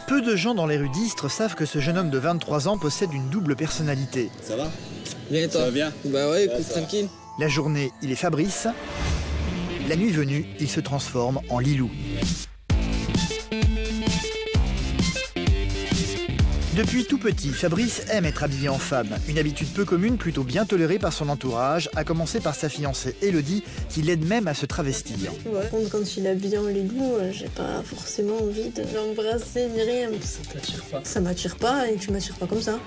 Peu de gens dans les rues d'Istres savent que ce jeune homme de 23 ans possède une double personnalité. Ça va? Bien et toi? Ça va bien? Bah ouais, écoute, tranquille. La journée, il est Fabrice. La nuit venue, il se transforme en Lilou. Depuis tout petit, Fabrice aime être habillé en femme. Une habitude peu commune, plutôt bien tolérée par son entourage, à commencer par sa fiancée Élodie, qui l'aide même à se travestir. Ouais. Quand il est habillé en Lilou, j'ai pas forcément envie de l'embrasser ni rien. Ça t'attire pas? Ça m'attire pas et tu m'attires pas comme ça.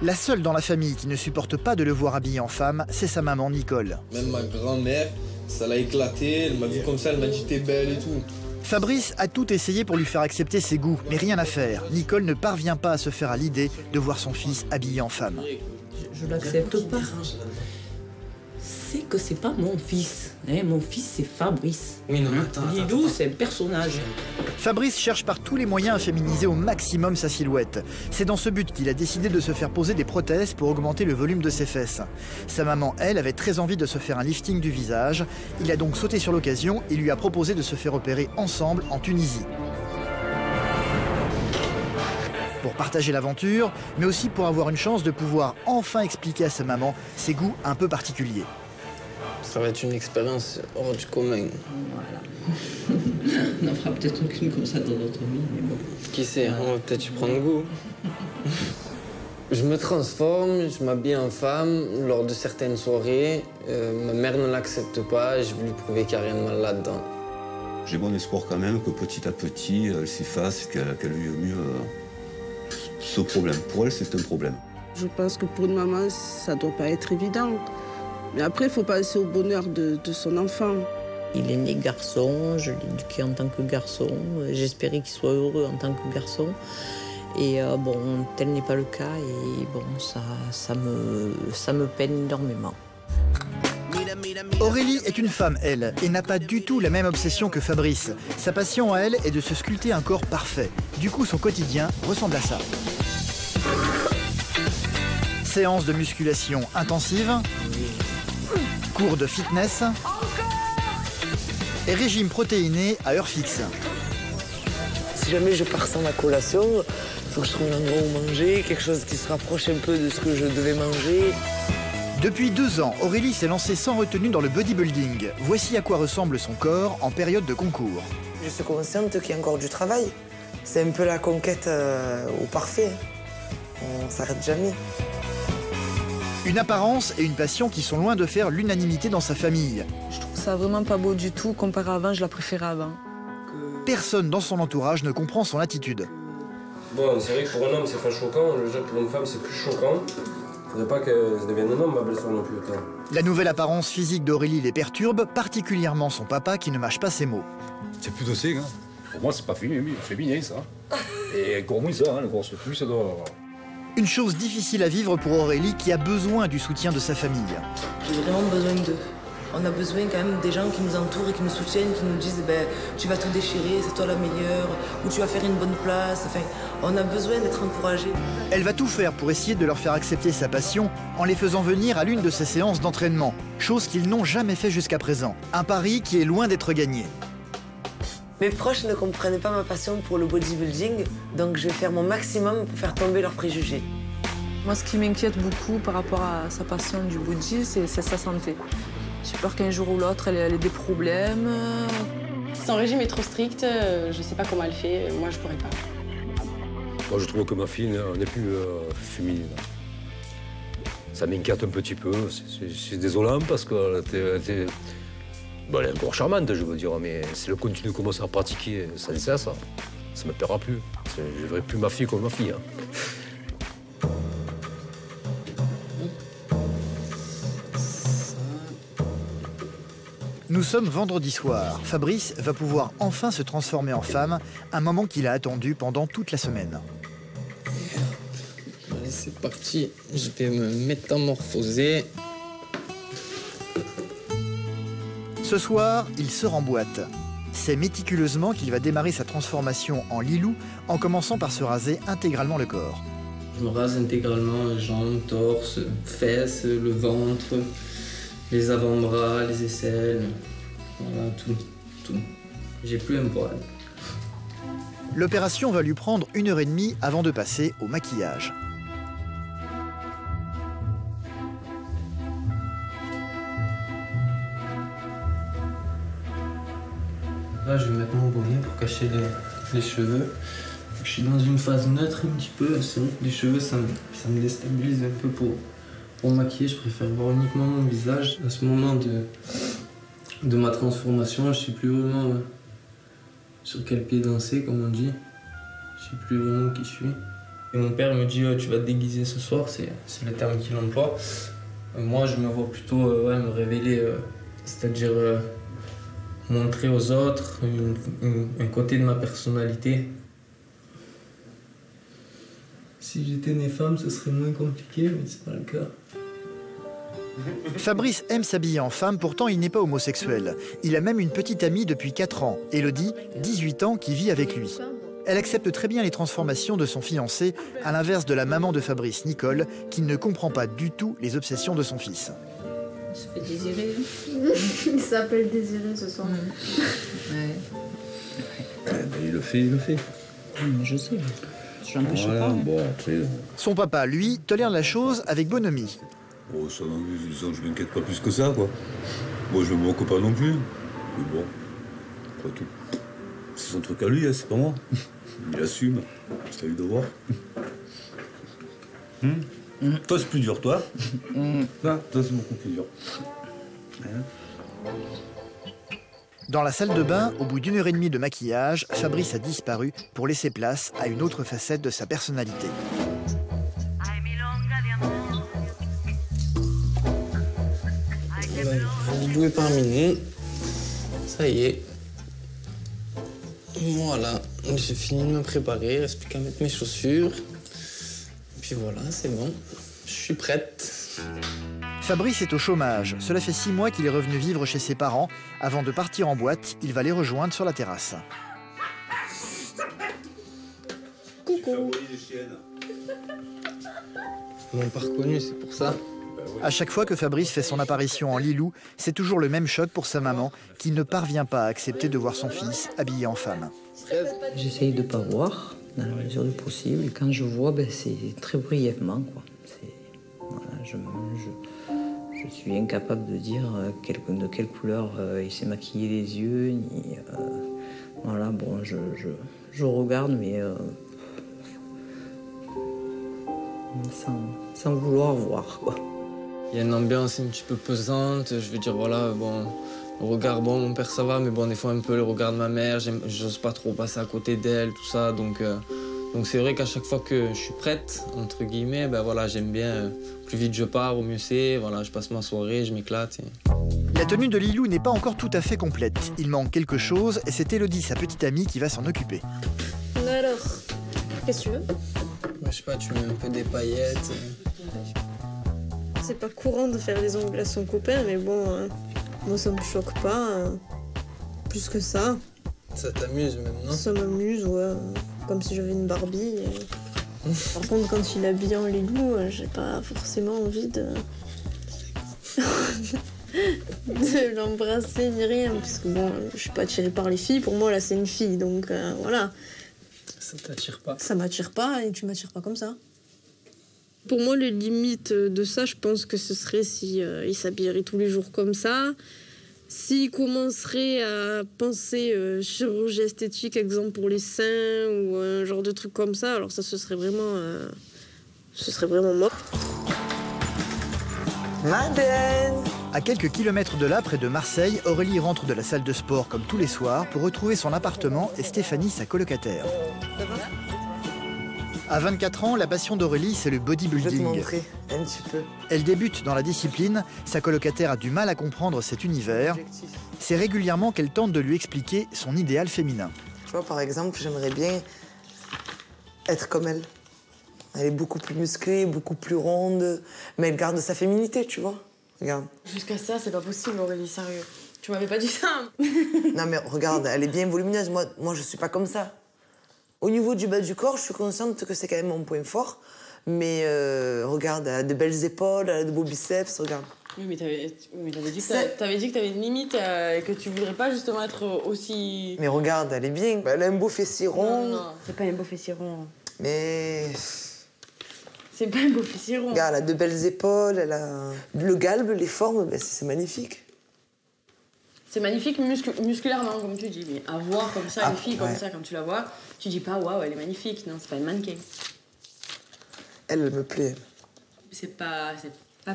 La seule dans la famille qui ne supporte pas de le voir habillé en femme, c'est sa maman Nicole. Même ma grand-mère, ça l'a éclaté, elle m'a vu comme ça, elle m'a dit t'es belle et tout. Fabrice a tout essayé pour lui faire accepter ses goûts, mais rien à faire. Nicole ne parvient pas à se faire à l'idée de voir son fils habillé en femme. Je l'accepte pas. C'est que c'est pas mon fils. Mon fils, c'est Fabrice. Oui, non, attends. Lilou, c'est un personnage. Fabrice cherche par tous les moyens à féminiser au maximum sa silhouette. C'est dans ce but qu'il a décidé de se faire poser des prothèses pour augmenter le volume de ses fesses. Sa maman, elle, avait très envie de se faire un lifting du visage. Il a donc sauté sur l'occasion et lui a proposé de se faire opérer ensemble en Tunisie. Pour partager l'aventure, mais aussi pour avoir une chance de pouvoir enfin expliquer à sa maman ses goûts un peu particuliers. Ça va être une expérience hors du commun. Voilà. On en fera peut-être aucune comme ça dans notre vie, mais bon. Qui sait, on va peut-être y prendre goût. Je me transforme, je m'habille en femme lors de certaines soirées. Ma mère ne l'accepte pas, je veux lui prouver qu'il n'y a rien de mal là-dedans. J'ai bon espoir quand même que petit à petit, elle s'efface, qu'elle vive mieux ce problème. Pour elle, c'est un problème. Je pense que pour une maman, ça ne doit pas être évident. Mais après, il faut penser au bonheur de son enfant. Il est né garçon, je l'ai éduqué en tant que garçon. J'espérais qu'il soit heureux en tant que garçon. Et bon, tel n'est pas le cas. Et bon, ça me peine énormément. Aurélie est une femme, elle, et n'a pas du tout la même obsession que Fabrice. Sa passion à elle est de se sculpter un corps parfait. Du coup, son quotidien ressemble à ça. Séance de musculation intensive, cours de fitness et régime protéiné à heure fixe. Si jamais je pars sans ma collation, il faut que je trouve un endroit où manger, quelque chose qui se rapproche un peu de ce que je devais manger. Depuis 2 ans, Aurélie s'est lancée sans retenue dans le bodybuilding. Voici à quoi ressemble son corps en période de concours. Je suis consciente qu'il y a encore du travail. C'est un peu la conquête au parfait. On ne s'arrête jamais. Une apparence et une passion qui sont loin de faire l'unanimité dans sa famille. Je trouve ça vraiment pas beau du tout. Comparé à avant, je la préférais avant. Personne dans son entourage ne comprend son attitude. Bon, c'est vrai que pour un homme, c'est pas choquant. Déjà, pour une femme, c'est plus choquant. Faudrait pas qu'elle devienne un homme, ma belle-sœur, non plus. Autant. La nouvelle apparence physique d'Aurélie les perturbe, particulièrement son papa qui ne mâche pas ses mots. C'est plutôt sec, hein. Pour moi, c'est pas féminin, ça. Et encore moins ça, hein, le grosse plus, ça doit... Une chose difficile à vivre pour Aurélie qui a besoin du soutien de sa famille. J'ai vraiment besoin d'eux. On a besoin quand même des gens qui nous entourent et qui nous soutiennent, qui nous disent tu vas tout déchirer, c'est toi la meilleure, ou tu vas faire une bonne place. Enfin, on a besoin d'être encouragés. Elle va tout faire pour essayer de leur faire accepter sa passion en les faisant venir à l'une de ses séances d'entraînement, chose qu'ils n'ont jamais fait jusqu'à présent. Un pari qui est loin d'être gagné. Mes proches ne comprenaient pas ma passion pour le bodybuilding, donc je vais faire mon maximum pour faire tomber leurs préjugés. Moi, ce qui m'inquiète beaucoup par rapport à sa passion du body, c'est sa santé. J'ai peur qu'un jour ou l'autre, elle ait des problèmes. Son régime est trop strict, je sais pas comment elle fait, moi je pourrais pas. Moi, je trouve que ma fille n'est plus féminine. Ça m'inquiète un petit peu. C'est désolant parce qu'elle était... Bon, elle est encore charmante, je veux dire, mais si elle continue de commencer à pratiquer sans cesse, ça ne me plaira plus. Je ne verrai plus ma fille comme ma fille. Hein. Nous sommes vendredi soir. Fabrice va pouvoir enfin se transformer en femme, un moment qu'il a attendu pendant toute la semaine. Allez, c'est parti. Je vais me métamorphoser. Ce soir, il sort en boîte. C'est méticuleusement qu'il va démarrer sa transformation en Lilou en commençant par se raser intégralement le corps. Je me rase intégralement jambes, torse, fesses, le ventre, les avant-bras, les aisselles. Voilà, tout. J'ai plus un poil. L'opération va lui prendre 1h30 avant de passer au maquillage. Là, je vais mettre mon bonnet pour cacher les cheveux. Je suis dans une phase neutre un petit peu. C'est vrai que les cheveux, ça me déstabilise un peu pour maquiller. Je préfère voir uniquement mon visage. À ce moment de ma transformation, je ne sais plus vraiment sur quel pied danser, comme on dit. Je ne sais plus vraiment qui je suis. Et mon père me dit tu vas te déguiser ce soir, c'est le terme qu'il emploie. Moi, je me vois plutôt me révéler, c'est-à-dire montrer aux autres un côté de ma personnalité. Si j'étais né femme, ce serait moins compliqué, mais c'est pas le cas. Fabrice aime s'habiller en femme, pourtant il n'est pas homosexuel. Il a même une petite amie depuis 4 ans, Elodie, 18 ans, qui vit avec lui. Elle accepte très bien les transformations de son fiancé, à l'inverse de la maman de Fabrice, Nicole, qui ne comprend pas du tout les obsessions de son fils. Il se fait désirer. Il s'appelle Désiré ce soir. Ouais. Il le fait. Mais je sais, je n'empêche pas. Bon, après... Son papa, lui, tolère la chose avec bonhomie. Bon, ça, disons, je m'inquiète pas plus que ça, quoi. Bon, je me moque pas non plus. Mais bon, après tout, c'est son truc à lui, hein, c'est pas moi. Il assume, c'est à lui de voir. Toi, c'est plus dur, toi. Toi, c'est beaucoup plus dur. Dans la salle de bain, au bout d'1h30 de maquillage, Fabrice a disparu pour laisser place à une autre facette de sa personnalité. Vidéo est terminée. Ça y est. Voilà, j'ai fini de me préparer, il reste plus qu'à mettre mes chaussures. Puis voilà, c'est bon, je suis prête. Fabrice est au chômage. Cela fait 6 mois qu'il est revenu vivre chez ses parents. Avant de partir en boîte, il va les rejoindre sur la terrasse. Coucou. Ils m'ont pas reconnu, c'est pour ça. À chaque fois que Fabrice fait son apparition en Lilou, c'est toujours le même choc pour sa maman, qui ne parvient pas à accepter de voir son fils habillé en femme. J'essaye de ne pas voir, dans la mesure du possible. Et quand je vois, c'est très brièvement, quoi. Voilà, je suis incapable de dire de quelle couleur il s'est maquillé les yeux. Ni, voilà, bon, je regarde, mais sans vouloir voir, quoi. Il y a une ambiance un petit peu pesante, je veux dire, voilà, bon, le regard, bon, mon père ça va, mais bon, des fois un peu le regard de ma mère, j'ose pas trop passer à côté d'elle, tout ça, donc c'est vrai qu'à chaque fois que je suis prête, entre guillemets, ben voilà, j'aime bien, plus vite je pars, au mieux c'est, voilà, je passe ma soirée, je m'éclate. La tenue de Lilou n'est pas encore tout à fait complète. Il manque quelque chose et c'est Elodie, sa petite amie, qui va s'en occuper. Alors, qu'est-ce que tu veux? Je sais pas, tu mets un peu des paillettes. C'est pas courant de faire les ongles à son copain, mais bon, moi ça me choque pas. Plus que ça. Ça t'amuse même, non? Ça m'amuse, ouais. Comme si j'avais une Barbie. Par contre, quand il est habillé en Lilou, j'ai pas forcément envie de l'embrasser ni rien. Parce que bon, je suis pas attirée par les filles. Pour moi, là, c'est une fille, donc voilà. Ça t'attire pas? Ça m'attire pas et tu m'attires pas comme ça. Pour moi, les limites de ça, je pense que ce serait si il s'habillerait tous les jours comme ça. S'il commencerait à penser chirurgie esthétique, exemple pour les seins, ou un genre de truc comme ça, alors ça, ce serait vraiment mort. Madeleine! À quelques kilomètres de là, près de Marseille, Aurélie rentre de la salle de sport comme tous les soirs pour retrouver son appartement et Stéphanie, sa colocataire. Ça va? À 24 ans, la passion d'Aurélie, c'est le bodybuilding. Je vais te montrer un petit peu. Elle débute dans la discipline, sa colocataire a du mal à comprendre cet univers. C'est régulièrement qu'elle tente de lui expliquer son idéal féminin. Tu vois, par exemple, j'aimerais bien être comme elle. Elle est beaucoup plus musclée, beaucoup plus ronde, mais elle garde sa féminité, tu vois. Regarde. Jusqu'à ça, c'est pas possible, Aurélie, sérieux. Tu m'avais pas dit ça. Non, mais regarde, elle est bien volumineuse. Moi, je suis pas comme ça. Au niveau du bas du corps, je suis consciente que c'est quand même mon point fort. Mais regarde, elle a de belles épaules, elle a de beaux biceps, regarde. Oui, mais t'avais dit que t'avais une limite et que tu voudrais pas justement être aussi... Mais regarde, elle est bien. Elle a un beau fessier rond. Non, c'est pas un beau fessier rond. Mais... C'est pas un beau fessier rond. Regarde, elle a de belles épaules, elle a... Le galbe, les formes, ben, c'est magnifique. C'est magnifique musculairement, comme tu dis. Mais à voir comme ça, une fille comme ça, quand tu la vois, tu dis pas, waouh, elle est magnifique. Non, c'est pas une mannequin. Elle me plaît. C'est pas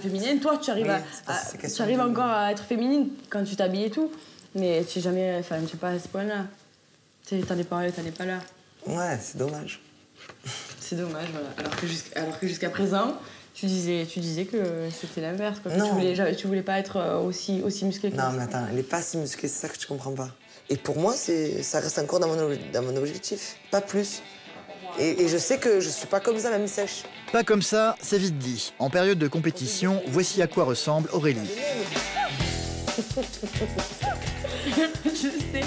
féminine. Toi, tu arrives encore à être féminine quand tu t'habilles et tout. Mais tu sais jamais, enfin, tu sais pas à ce point-là. Tu sais, t'en es pas là. Ouais, c'est dommage. C'est dommage, voilà. Alors que jusqu'à présent, tu disais que c'était l'inverse. Tu voulais pas être aussi musclée que ça. Non, mais attends, elle est pas si musclée, c'est ça que tu comprends pas. Et pour moi, ça reste encore dans mon objectif, pas plus. Et je sais que je suis pas comme ça, même sèche. Pas comme ça, c'est vite dit. En période de compétition, voici à quoi ressemble Aurélie. Je sais.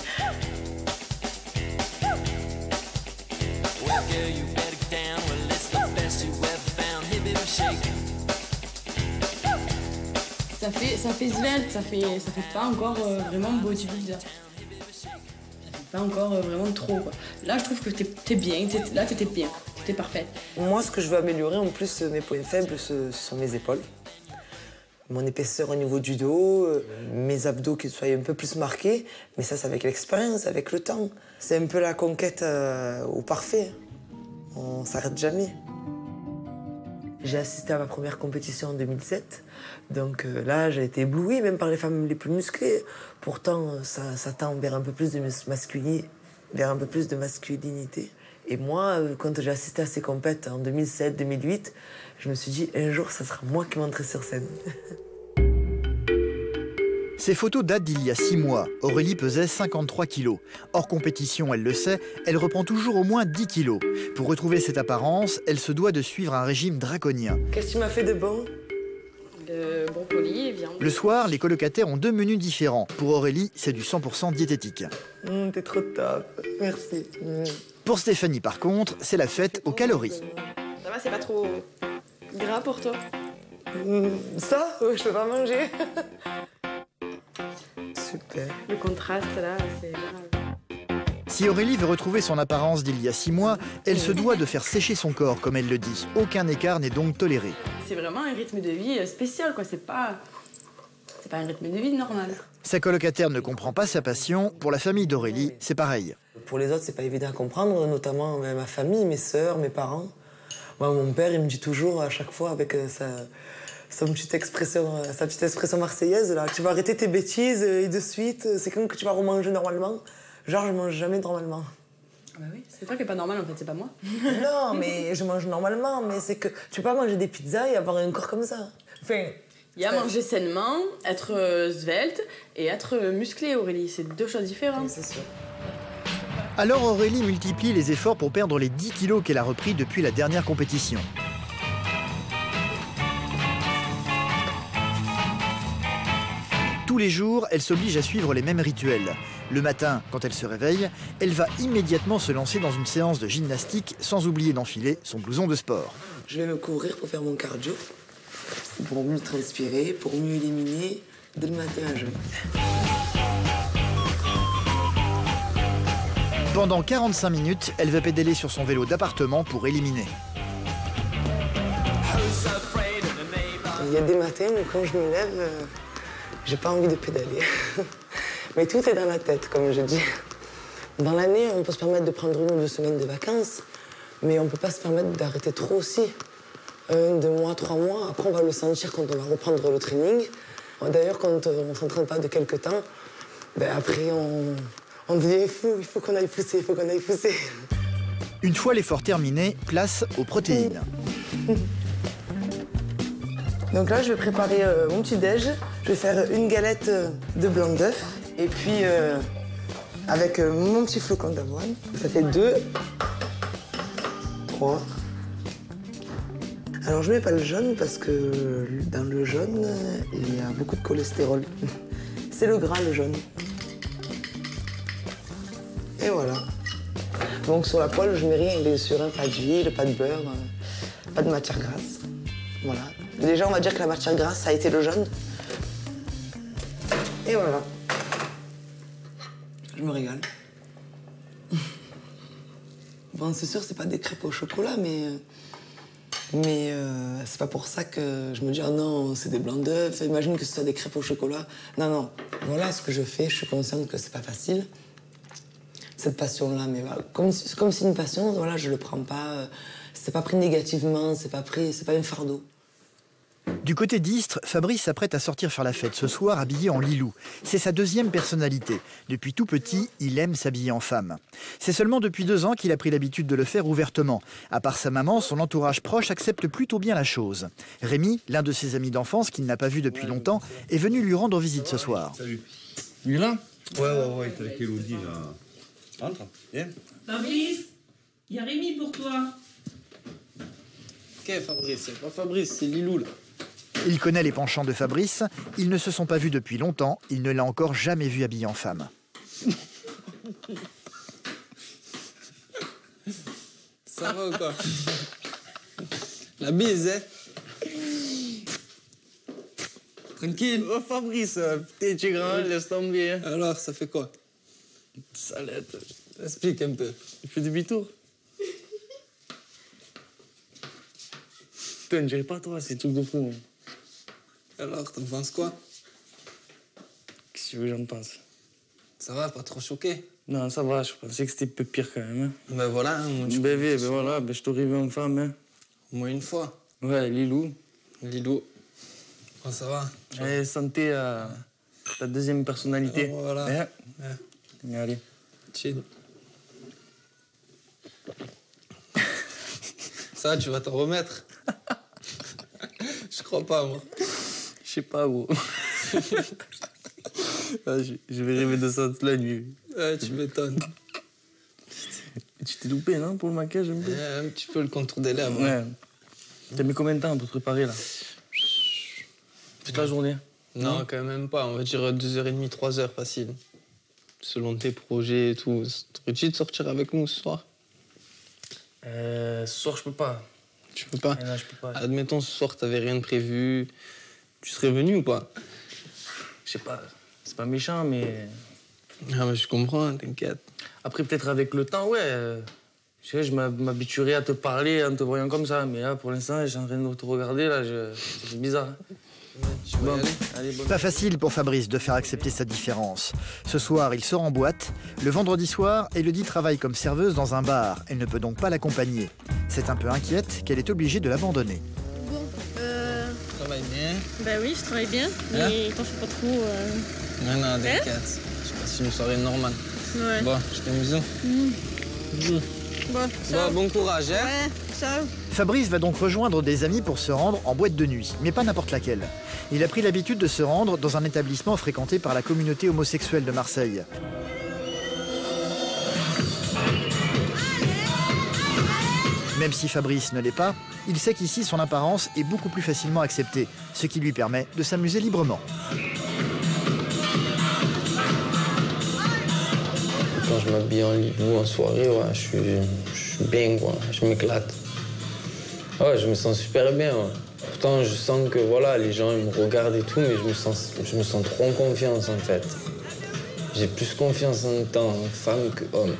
Ça fait svelte, ça fait pas encore vraiment bodybuilder. Ça fait pas encore vraiment trop, quoi. Là, je trouve que t'es bien, là, t'étais bien, t'es parfaite. Moi, ce que je veux améliorer, en plus, mes points faibles, ce sont mes épaules. Mon épaisseur au niveau du dos, mes abdos qui soient un peu plus marqués. Mais ça, c'est avec l'expérience, avec le temps. C'est un peu la conquête au parfait. On s'arrête jamais. J'ai assisté à ma première compétition en 2007. Donc là, j'ai été éblouie, même par les femmes les plus musclées. Pourtant, ça tend vers un peu plus de masculinité. Et moi, quand j'ai assisté à ces compètes en 2007-2008, je me suis dit, un jour, ça sera moi qui monterai sur scène. Ces photos datent d'il y a 6 mois. Aurélie pesait 53 kilos. Hors compétition, elle le sait, elle reprend toujours au moins 10 kilos. Pour retrouver cette apparence, elle se doit de suivre un régime draconien. Qu'est-ce que tu m'as fait de bon? De brocoli et viande. Le soir, les colocataires ont 2 menus différents. Pour Aurélie, c'est du 100% diététique. T'es trop top. Merci. Pour Stéphanie, par contre, c'est la fête aux calories. Ça va, c'est pas trop gras pour toi? Ça, je peux pas manger. Super. Le contraste, là, c'est grave. Si Aurélie veut retrouver son apparence d'il y a 6 mois, elle se doit de faire sécher son corps, comme elle le dit. Aucun écart n'est donc toléré. C'est vraiment un rythme de vie spécial, quoi. C'est pas un rythme de vie normal. Sa colocataire ne comprend pas sa passion. Pour la famille d'Aurélie, c'est pareil. Pour les autres, c'est pas évident à comprendre, notamment ma famille, mes sœurs, mes parents. Moi, mon père, il me dit toujours, à chaque fois, avec sa petite expression marseillaise, là, tu vas arrêter tes bêtises et de suite, c'est quand que tu vas remanger normalement. Genre, je mange jamais normalement. Ah bah oui, c'est toi qui est pas normal, en fait, c'est pas moi. Non, mais je mange normalement, mais c'est que tu peux pas manger des pizzas et avoir un corps comme ça. Enfin, il y a manger sainement, être svelte et être musclé, Aurélie. C'est 2 choses différentes. Oui, c'est sûr. Alors Aurélie multiplie les efforts pour perdre les 10 kilos qu'elle a repris depuis la dernière compétition. Tous les jours, elle s'oblige à suivre les mêmes rituels. Le matin, quand elle se réveille, elle va immédiatement se lancer dans une séance de gymnastique sans oublier d'enfiler son blouson de sport. Je vais me couvrir pour faire mon cardio, pour mieux transpirer, pour mieux éliminer dès le matin à jeun. Pendant 45 minutes, elle va pédaler sur son vélo d'appartement pour éliminer. Il y a des matins où quand je me lève, j'ai pas envie de pédaler. Mais tout est dans la tête, comme je dis. Dans l'année, on peut se permettre de prendre 1 ou 2 semaines de vacances, mais on peut pas se permettre d'arrêter trop aussi. 1, 2 mois, 3 mois, après on va le sentir quand on va reprendre le training. D'ailleurs, quand on s'entraîne pas de quelques temps, après on devient fou, il faut qu'on aille pousser, il faut qu'on aille pousser. Une fois l'effort terminé, place aux protéines. Donc là, je vais préparer mon petit-déj. Je vais faire une galette de blanc d'œuf. Et puis, avec mon petit flocon d'avoine. Ça fait 2, 3. Alors, je mets pas le jaune parce que dans le jaune, il y a beaucoup de cholestérol. C'est le gras, le jaune. Et voilà. Donc, sur la poêle, je mets rien, bien sûr. Pas d'huile, pas de beurre, pas de matière grasse. Voilà. Déjà, on va dire que la matière grasse, ça a été le jaune. voilà. Je me régale. Bon, c'est sûr, c'est pas des crêpes au chocolat, mais c'est pas pour ça que je me dis, oh non, c'est des blancs d'œufs, imagine que ce soit des crêpes au chocolat. Non, non, voilà ce que je fais, je suis consciente que c'est pas facile, cette passion-là, mais voilà, comme c'est une passion, voilà, je le prends pas, c'est pas pris négativement, c'est pas un fardeau. Du côté d'Istres, Fabrice s'apprête à sortir faire la fête ce soir habillé en Lilou. C'est sa deuxième personnalité. Depuis tout petit, il aime s'habiller en femme. C'est seulement depuis 2 ans qu'il a pris l'habitude de le faire ouvertement. À part sa maman, son entourage proche accepte plutôt bien la chose. Rémi, l'un de ses amis d'enfance qu'il n'a pas vu depuis longtemps, est venu lui rendre visite ce soir. Salut. Il est là? Ouais, t'as avec Elodie là. Entre, viens. Fabrice, il y a Rémi pour toi. Ok, Fabrice, c'est pas Fabrice, c'est Lilou là. Il connaît les penchants de Fabrice, ils ne se sont pas vus depuis longtemps, il ne l'a encore jamais vu habillé en femme. Ça va ou quoi? La bise, hein? Tranquille. Oh Fabrice, putain, tu es grand, laisse tomber. Alors, ça fait quoi? Salette. Explique un peu. Il fait demi-tour. Putain, ne dirais pas toi, c'est truc de fou. Alors, t'en penses quoi? Qu'est-ce que tu veux que j'en pense? Ça va, pas trop choqué? Non, ça va, je pensais que c'était un peu pire quand même. Hein. Ben voilà, mon Dieu. Ben voilà, je t'aurais vu en femme. Hein. Au moins une fois. Ouais, Lilou. Lilou. Oh, ça va. Allez, santé à ta deuxième personnalité. Oh, voilà. Ouais. Allez. Chill. Ça, tu vas t'en remettre? Je crois pas, moi. Je sais pas, gros. Je vais rêver de ça toute la nuit. Ouais, tu m'étonnes. Tu t'es loupé, non, pour le maquillage un peu? Un petit peu le contour des lèvres. Ouais. T'as mis combien de temps pour te préparer, là? Toute la journée? Non, quand même pas. On va dire 2h30, 3h, facile. Selon tes projets et tout. T'aurais-tu de sortir avec nous ce soir? Ce soir, je peux pas. Tu peux pas? Non, je peux pas. Admettons, ce soir, t'avais rien de prévu. Tu serais venu ou pas? Je sais pas. C'est pas méchant, mais... Ah, mais je comprends, t'inquiète. Après, peut-être avec le temps, ouais. Je sais, je m'habituerai à te parler en te voyant comme ça. Mais là, pour l'instant, j'ai en train de te regarder, là, c'est bizarre. Bon. Allez, bonne... Pas facile pour Fabrice de faire accepter sa différence. Ce soir, il sort en boîte. Le vendredi soir, Elodie travaille comme serveuse dans un bar. Elle ne peut donc pas l'accompagner. C'est un peu inquiète qu'elle est obligée de l'abandonner. Bon, Travaille bien? Bah oui, je travaille bien, mais t'en fais pas trop. Non, t'inquiète. Je passe une soirée normale. Ouais. Bon, je fais un bisou. Bon, bon courage, hein? Ouais, ciao. Fabrice va donc rejoindre des amis pour se rendre en boîte de nuit, mais pas n'importe laquelle. Il a pris l'habitude de se rendre dans un établissement fréquenté par la communauté homosexuelle de Marseille. Même si Fabrice ne l'est pas, il sait qu'ici son apparence est beaucoup plus facilement acceptée, ce qui lui permet de s'amuser librement. Quand je m'habille en Lilou en soirée, ouais, je suis bien, quoi. Je m'éclate. Ouais, je me sens super bien. Ouais. Pourtant, je sens que voilà, les gens ils me regardent et tout, mais je me sens trop en confiance en fait. J'ai plus confiance en tant femme que homme.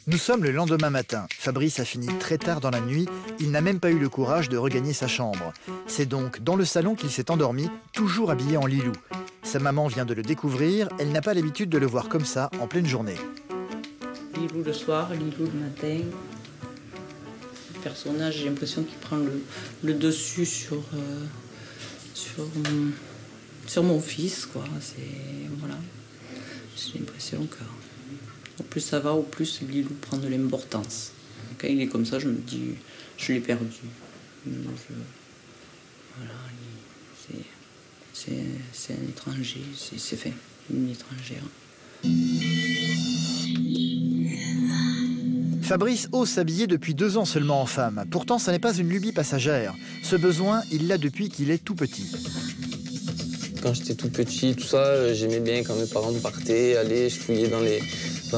Nous sommes le lendemain matin. Fabrice a fini très tard dans la nuit. Il n'a même pas eu le courage de regagner sa chambre. C'est donc dans le salon qu'il s'est endormi, toujours habillé en Lilou. Sa maman vient de le découvrir. Elle n'a pas l'habitude de le voir comme ça, en pleine journée. Lilou le soir, Lilou le matin. Le personnage, j'ai l'impression qu'il prend le dessus sur mon fils, quoi. Voilà. J'ai l'impression que... Au plus ça va, au plus Lilou prend de l'importance. Quand il est comme ça, je me dis, je l'ai perdu. Voilà, c'est un étranger, c'est fait, une étrangère. Fabrice ose s'habiller depuis 2 ans seulement en femme. Pourtant, ça n'est pas une lubie passagère. Ce besoin, il l'a depuis qu'il est tout petit. Quand j'étais tout petit, tout ça, j'aimais bien quand mes parents partaient, aller, je fouillais dans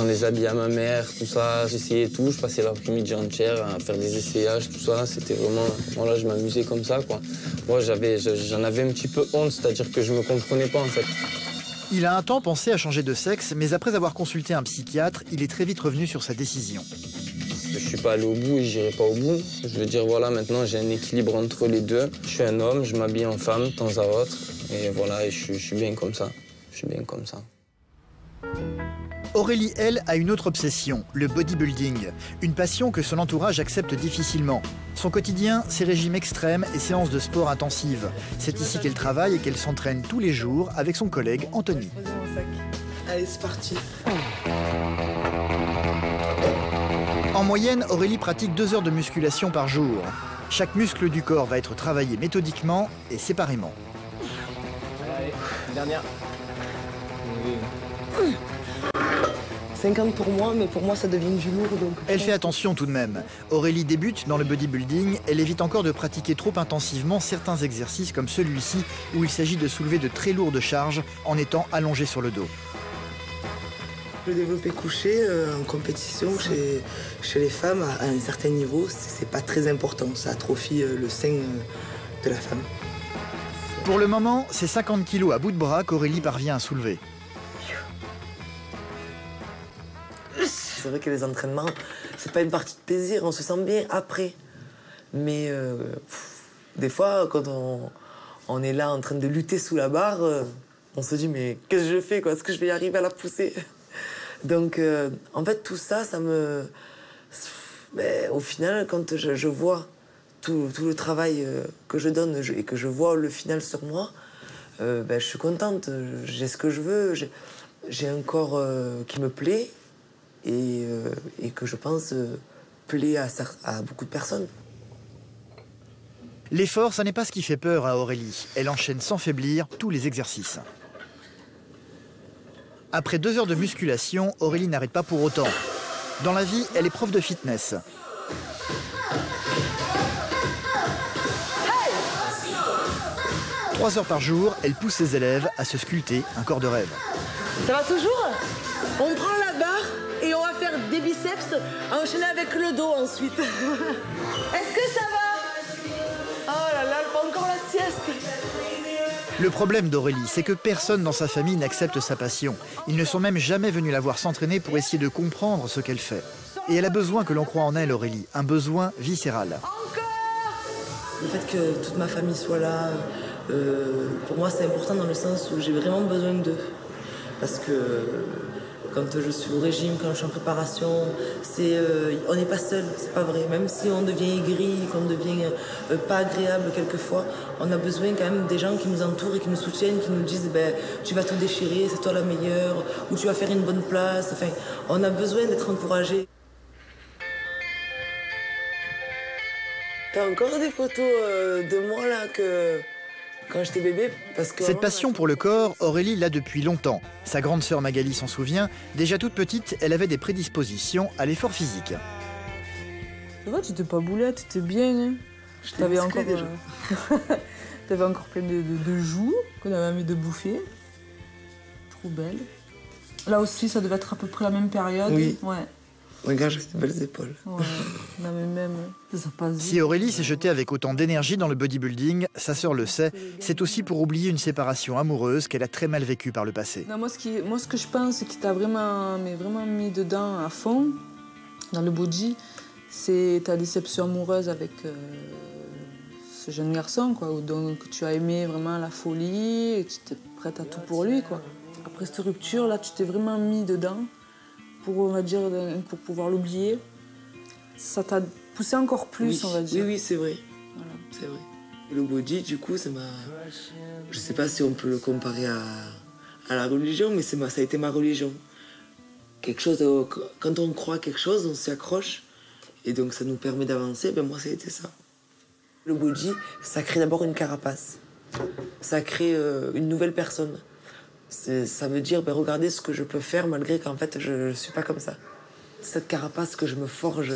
les habits à ma mère, tout ça, j'essayais tout, je passais l'après-midi entière à faire des essayages, tout ça, c'était vraiment, voilà, je m'amusais comme ça, quoi. Moi, j'en avais un petit peu honte, c'est-à-dire que je me comprenais pas, en fait. Il a un temps pensé à changer de sexe, mais après avoir consulté un psychiatre, il est très vite revenu sur sa décision. Je suis pas allé au bout et j'irai pas au bout. Je veux dire, voilà, maintenant j'ai un équilibre entre les deux. Je suis un homme, je m'habille en femme de temps à autre. Et voilà, et je suis bien comme ça. Je suis bien comme ça. Aurélie, elle, a une autre obsession, le bodybuilding. Une passion que son entourage accepte difficilement. Son quotidien, ses régimes extrêmes et séances de sport intensives. C'est ici qu'elle travaille et qu'elle s'entraîne tous les jours avec son collègue Anthony. Allez, c'est parti. En moyenne, Aurélie pratique 2 heures de musculation par jour. Chaque muscle du corps va être travaillé méthodiquement et séparément. Allez, dernière. 50 pour moi, mais pour moi ça devient du lourd. Donc... Elle fait attention tout de même. Aurélie débute dans le bodybuilding, elle évite encore de pratiquer trop intensivement certains exercices comme celui-ci où il s'agit de soulever de très lourdes charges en étant allongée sur le dos. Le développé couché en compétition chez les femmes à un certain niveau, c'est pas très important, ça atrophie le sein de la femme. Pour le moment, c'est 50 kilos à bout de bras qu'Aurélie parvient à soulever. C'est vrai que les entraînements, c'est pas une partie de plaisir, on se sent bien après. Mais des fois, quand on est là en train de lutter sous la barre, on se dit mais qu'est-ce que je fais, quoi? Est-ce que je vais y arriver à la pousser? Donc en fait tout ça, ça me... Mais, au final, quand je vois tout le travail que je donne et que je vois le final sur moi, je suis contente, j'ai ce que je veux, j'ai un corps qui me plaît. Et que je pense plaît à beaucoup de personnes. L'effort, ça n'est pas ce qui fait peur à Aurélie. Elle enchaîne sans faiblir tous les exercices. Après 2 heures de musculation, Aurélie n'arrête pas pour autant. Dans la vie, elle est prof de fitness. Hey 3 heures par jour, elle pousse ses élèves à se sculpter un corps de rêve. Ça va toujours? On prend la barre et on va faire des biceps enchaîner avec le dos ensuite. Est-ce que ça va? Oh là là, elle fait encore la sieste. Le problème d'Aurélie, c'est que personne dans sa famille n'accepte sa passion. Ils ne sont même jamais venus la voir s'entraîner pour essayer de comprendre ce qu'elle fait. Et elle a besoin que l'on croie en elle, Aurélie, un besoin viscéral. Le fait que toute ma famille soit là, pour moi c'est important dans le sens où j'ai vraiment besoin d'eux. Parce que quand je suis au régime, quand je suis en préparation, on n'est pas seul, c'est pas vrai. Même si on devient aigri, qu'on devient pas agréable quelquefois, on a besoin quand même des gens qui nous entourent et qui nous soutiennent, qui nous disent tu vas tout déchirer, c'est toi la meilleure, ou tu vas faire une bonne place. Enfin, on a besoin d'être encouragés. T'as encore des photos de moi là quand j'étais bébé, parce que... Cette passion pour le corps, Aurélie l'a depuis longtemps. Sa grande sœur Magali s'en souvient. Déjà toute petite, elle avait des prédispositions à l'effort physique. Tu vois, tu n'étais pas boulette, tu étais bien. Hein. T'avais encore, t'avais encore plein de joues qu'on avait envie de bouffer. Trop belle. Là aussi, ça devait être à peu près la même période. Oui. Ouais. Regarde, j'ai des belles épaules. Ouais, non, mais même, ça passe vite. Si Aurélie s'est jetée avec autant d'énergie dans le bodybuilding, sa sœur le sait, c'est aussi pour oublier une séparation amoureuse qu'elle a très mal vécue par le passé. Non, moi, ce que je pense, c'est qui t'a vraiment mis dedans à fond, dans le body, c'est ta déception amoureuse avec ce jeune garçon, quoi, donc tu as aimé vraiment la folie, et tu étais prête à tout pour lui, quoi. Après cette rupture, là, tu t'es vraiment mis dedans. Pour, on va dire, pour pouvoir l'oublier, ça t'a poussé encore plus, oui, on va dire. Oui, c'est vrai. Voilà. C'est vrai. Le body, du coup, ça m'a... Je sais pas si on peut le comparer à la religion, mais ça a été ma religion. Quelque chose, quand on croit quelque chose, on s'y accroche, et donc ça nous permet d'avancer. Ben moi, ça a été ça. Le body, ça crée d'abord une carapace. Ça crée une nouvelle personne. Ça veut dire, regardez ce que je peux faire malgré qu'en fait, je ne suis pas comme ça. Cette carapace que je me forge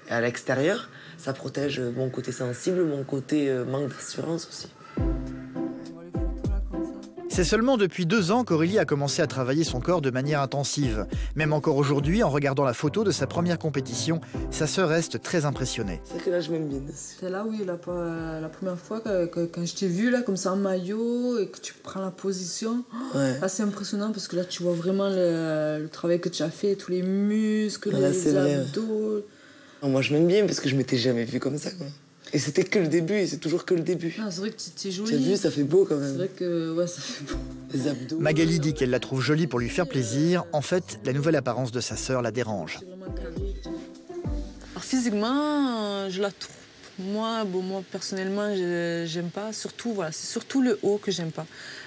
à l'extérieur, ça protège mon côté sensible, mon côté manque d'assurance aussi. C'est seulement depuis 2 ans qu'Aurélie a commencé à travailler son corps de manière intensive. Même encore aujourd'hui, en regardant la photo de sa première compétition, sa sœur reste très impressionnée. C'est que là, je m'aime bien. C'est là, oui, la première fois quand je t'ai vu, là, comme ça, en maillot, et que tu prends la position. Ouais. Là, c'est impressionnant parce que là, tu vois vraiment le travail que tu as fait, tous les muscles, Là, les abdos. Non, moi, je m'aime bien parce que je m'étais jamais vue comme ça, quoi. Et c'était que le début, et c'est toujours que le début. C'est vrai que tu es jolie. Tu as vu, ça fait beau quand même. C'est vrai que ouais, ça fait beau. Les abdos. Magali dit qu'elle la trouve jolie pour lui faire plaisir. En fait, la nouvelle apparence de sa sœur la dérange. Alors, physiquement, je la trouve. Moi, personnellement, j'aime pas. Surtout, voilà, c'est surtout le haut que j'aime pas.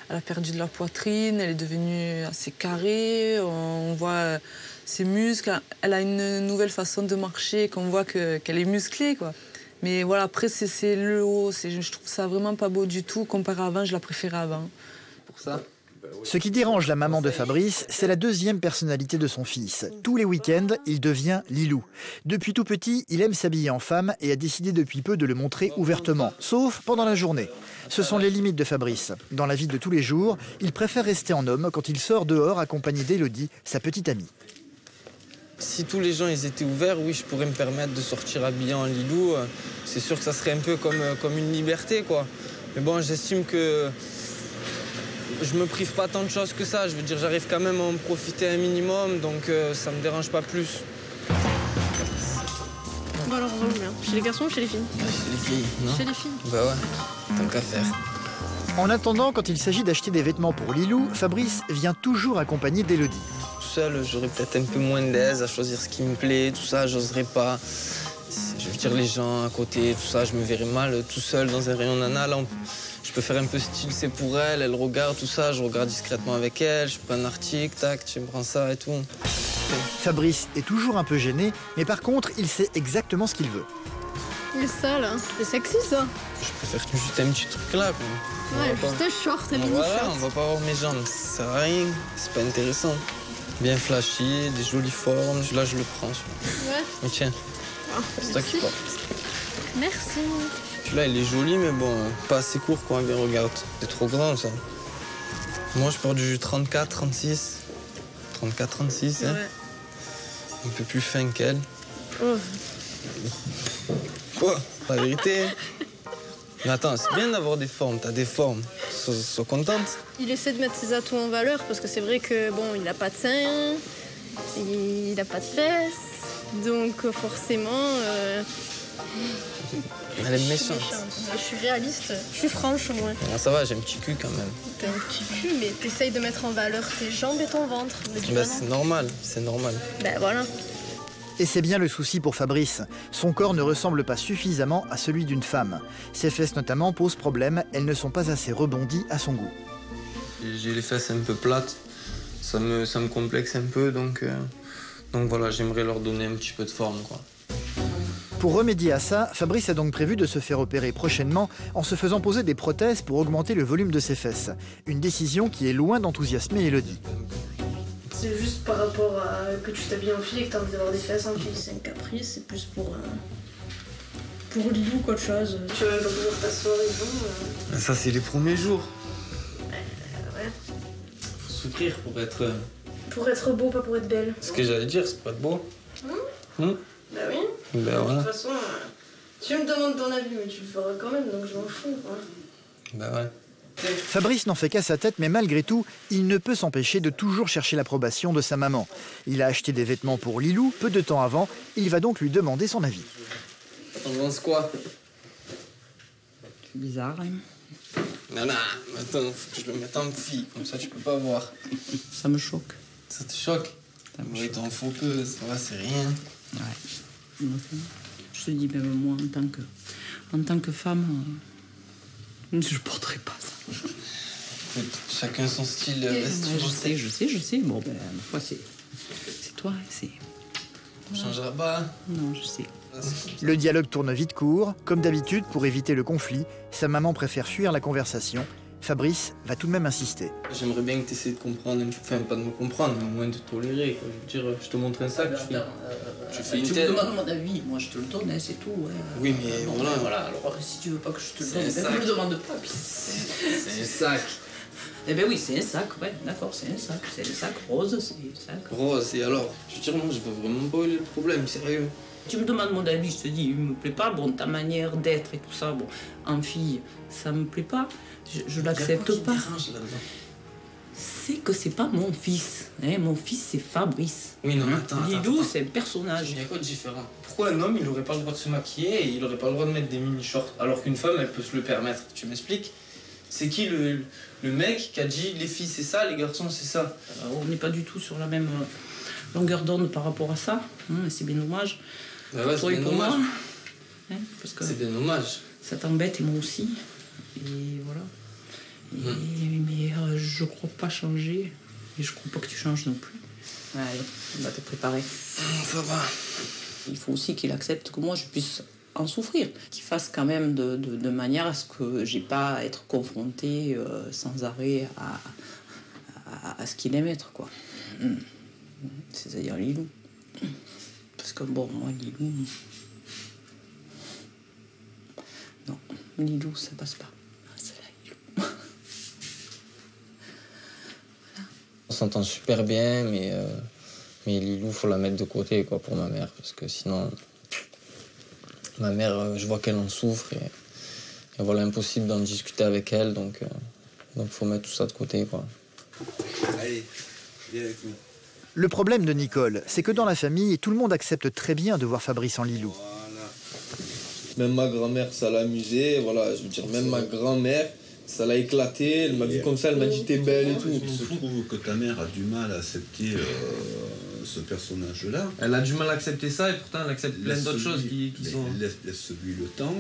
Elle a perdu de la poitrine, elle est devenue assez carrée. On voit ses muscles. Elle a une nouvelle façon de marcher, qu'on voit qu'elle est musclée, quoi. Mais voilà, après, c'est le haut. Je trouve ça vraiment pas beau du tout. Comparé à avant, je la préférais avant. Pour ça. Ce qui dérange la maman de Fabrice, c'est la deuxième personnalité de son fils. Tous les week-ends, il devient Lilou. Depuis tout petit, il aime s'habiller en femme et a décidé depuis peu de le montrer ouvertement, sauf pendant la journée. Ce sont les limites de Fabrice. Dans la vie de tous les jours, il préfère rester en homme quand il sort dehors accompagné d'Élodie, sa petite amie. Si tous les gens ils étaient ouverts, oui, je pourrais me permettre de sortir habillé en Lilou. C'est sûr que ça serait un peu comme une liberté, quoi. Mais bon, j'estime que je me prive pas tant de choses que ça. Je veux dire, j'arrive quand même à en profiter un minimum, donc ça me dérange pas plus. Bon alors, on va bien. Chez les garçons ou chez les filles? Chez les filles, non? Chez les filles. Bah ouais, tant qu'à faire. En attendant, quand il s'agit d'acheter des vêtements pour Lilou, Fabrice vient toujours accompagné d'Élodie. Tout seul, j'aurais peut-être un peu moins d'aise à choisir ce qui me plaît, tout ça, j'oserais pas. Je veux dire, les gens à côté, tout ça, je me verrais mal tout seul dans un rayon nana. Là, je peux faire un peu style, c'est pour elle, elle regarde tout ça, je regarde discrètement avec elle, je prends un article, tac, tu me prends ça et tout. Fabrice est toujours un peu gêné, mais par contre, il sait exactement ce qu'il veut. Mais ça, là, c'est sexy, ça. Je préfère juste un petit truc là, quoi. Ouais, juste un short, un mini short. Voilà, on va pas voir mes jambes, ça sert à rien, c'est pas intéressant. Bien flashy, des jolies formes, là je le prends. Ouais. Mais tiens, c'est toi qui portes. Merci. Celui-là il est joli, mais bon, pas assez court, quoi, bien regarde. C'est trop grand, ça. Moi je porte du 34, 36. 34, 36, hein. Ouais. Un peu plus fin qu'elle. Oh. Quoi? La vérité. Mais attends, c'est bien d'avoir des formes, t'as des formes. Sois contente. Il essaie de mettre ses atouts en valeur parce que c'est vrai que bon, il a pas de seins, il a pas de fesses, donc forcément. Elle est méchante. Je suis réaliste, je suis franche au moins. Ah, ça va, j'ai un petit cul quand même. T'as un petit cul, mais t'essayes de mettre en valeur tes jambes et ton ventre. Bah, c'est normal, c'est normal. Ben voilà. Et c'est bien le souci pour Fabrice. Son corps ne ressemble pas suffisamment à celui d'une femme. Ses fesses notamment posent problème, elles ne sont pas assez rebondies à son goût. J'ai les fesses un peu plates, ça me complexe un peu, donc voilà, j'aimerais leur donner un petit peu de forme, quoi. Pour remédier à ça, Fabrice a donc prévu de se faire opérer prochainement en se faisant poser des prothèses pour augmenter le volume de ses fesses. Une décision qui est loin d'enthousiasmer Élodie. C'est juste par rapport à que tu t'habilles en fille et que t'as envie d'avoir des fesses en fille, c'est un caprice, c'est plus pour Lilou qu'autre chose. Tu vas même pas pouvoir t'asseoir et tout. Ça, c'est les premiers jours. Ouais. Faut souffrir pour être... Pour être beau, pas pour être belle. Ce que j'allais dire, c'est pas être beau. Bah oui. Ben voilà. De toute façon, tu me demandes ton avis, mais tu le feras quand même, donc je m'en fous, quoi. Ben ouais. Fabrice n'en fait qu'à sa tête, mais malgré tout, il ne peut s'empêcher de toujours chercher l'approbation de sa maman. Il a acheté des vêtements pour Lilou peu de temps avant, il va donc lui demander son avis. T'en penses quoi? C'est bizarre, hein. Non, attends, faut que je le mette en fille, comme ça tu peux pas voir. Ça me choque. Ça te choque? Oui, t'en faut peu, ça va, c'est rien. Ouais. Je te dis, même moi, en tant que femme, je porterai pas ça. Écoute, chacun son style vestimentaire. Je sais. Bon, ben, ma foi, c'est toi, c'est... On changera pas. Non, je sais. Le dialogue tourne vite court. Comme d'habitude, pour éviter le conflit, sa maman préfère fuir la conversation. Fabrice va tout de même insister. J'aimerais bien que tu essaies de comprendre, enfin pas de me comprendre, mais au moins de tolérer, quoi. Je veux dire, je te montre un sac, tu fais une tu tête. me demandes mon avis, moi je te le donne, hein, c'est tout. Ouais. Oui, mais non, voilà. Mais voilà, alors si tu veux pas que je te le donne, un ben, sac. me le demande pas. C'est un sac. Eh ben oui, c'est un sac, ouais, d'accord, c'est un sac rose, c'est un sac. Rose, et alors? Je veux dire, moi, je veux vraiment pas le problème, sérieux. Tu me demandes mon avis, je te dis, il me plaît pas, bon, ta manière d'être et tout ça, bon, en fille, ça me plaît pas, je l'accepte pas. C'est que c'est pas mon fils, hein, mon fils c'est Fabrice. Oui, non, attends. Lilou, c'est un personnage. Il y a quoi de différent? Pourquoi un homme, il aurait pas le droit de se maquiller et il aurait pas le droit de mettre des mini-shorts, alors qu'une femme, elle peut se le permettre? Tu m'expliques? C'est qui le mec qui a dit les filles c'est ça, les garçons c'est ça? On n'est pas du tout sur la même longueur d'onde par rapport à ça, hein, c'est bien dommage. Bah ouais, c'est bien pour dommage. moi, hein, parce que c'est bien dommage. Ça t'embête et moi aussi. Et voilà. Mais je crois pas changer. Et je crois pas que tu changes non plus. Allez, on va te préparer. Ça va. Il faut aussi qu'il accepte que moi je puisse en souffrir. Qu'il fasse quand même de manière à ce que j'ai pas à être confrontée sans arrêt à ce qu'il aime être, quoi. C'est-à-dire Lilou. Parce que bon, moi, Lilou... Non, Lilou, ça passe pas. C'est là, Lilou. On s'entend super bien, mais Lilou, faut la mettre de côté, quoi, pour ma mère, parce que sinon, ma mère, je vois qu'elle en souffre, et voilà, impossible d'en discuter avec elle, donc faut mettre tout ça de côté, quoi. Allez, viens avec nous. Le problème de Nicole, c'est que dans la famille, tout le monde accepte très bien de voir Fabrice en Lilou. Même ma grand-mère, ça l'a amusé, voilà, je veux dire, même ma grand-mère, ça l'a éclaté, elle m'a vu comme ça, elle m'a dit t'es belle et tout. Il se trouve que ta mère a du mal à accepter ce personnage-là. Elle a du mal à accepter ça et pourtant elle accepte plein d'autres choses qui sont... Laisse-lui le temps.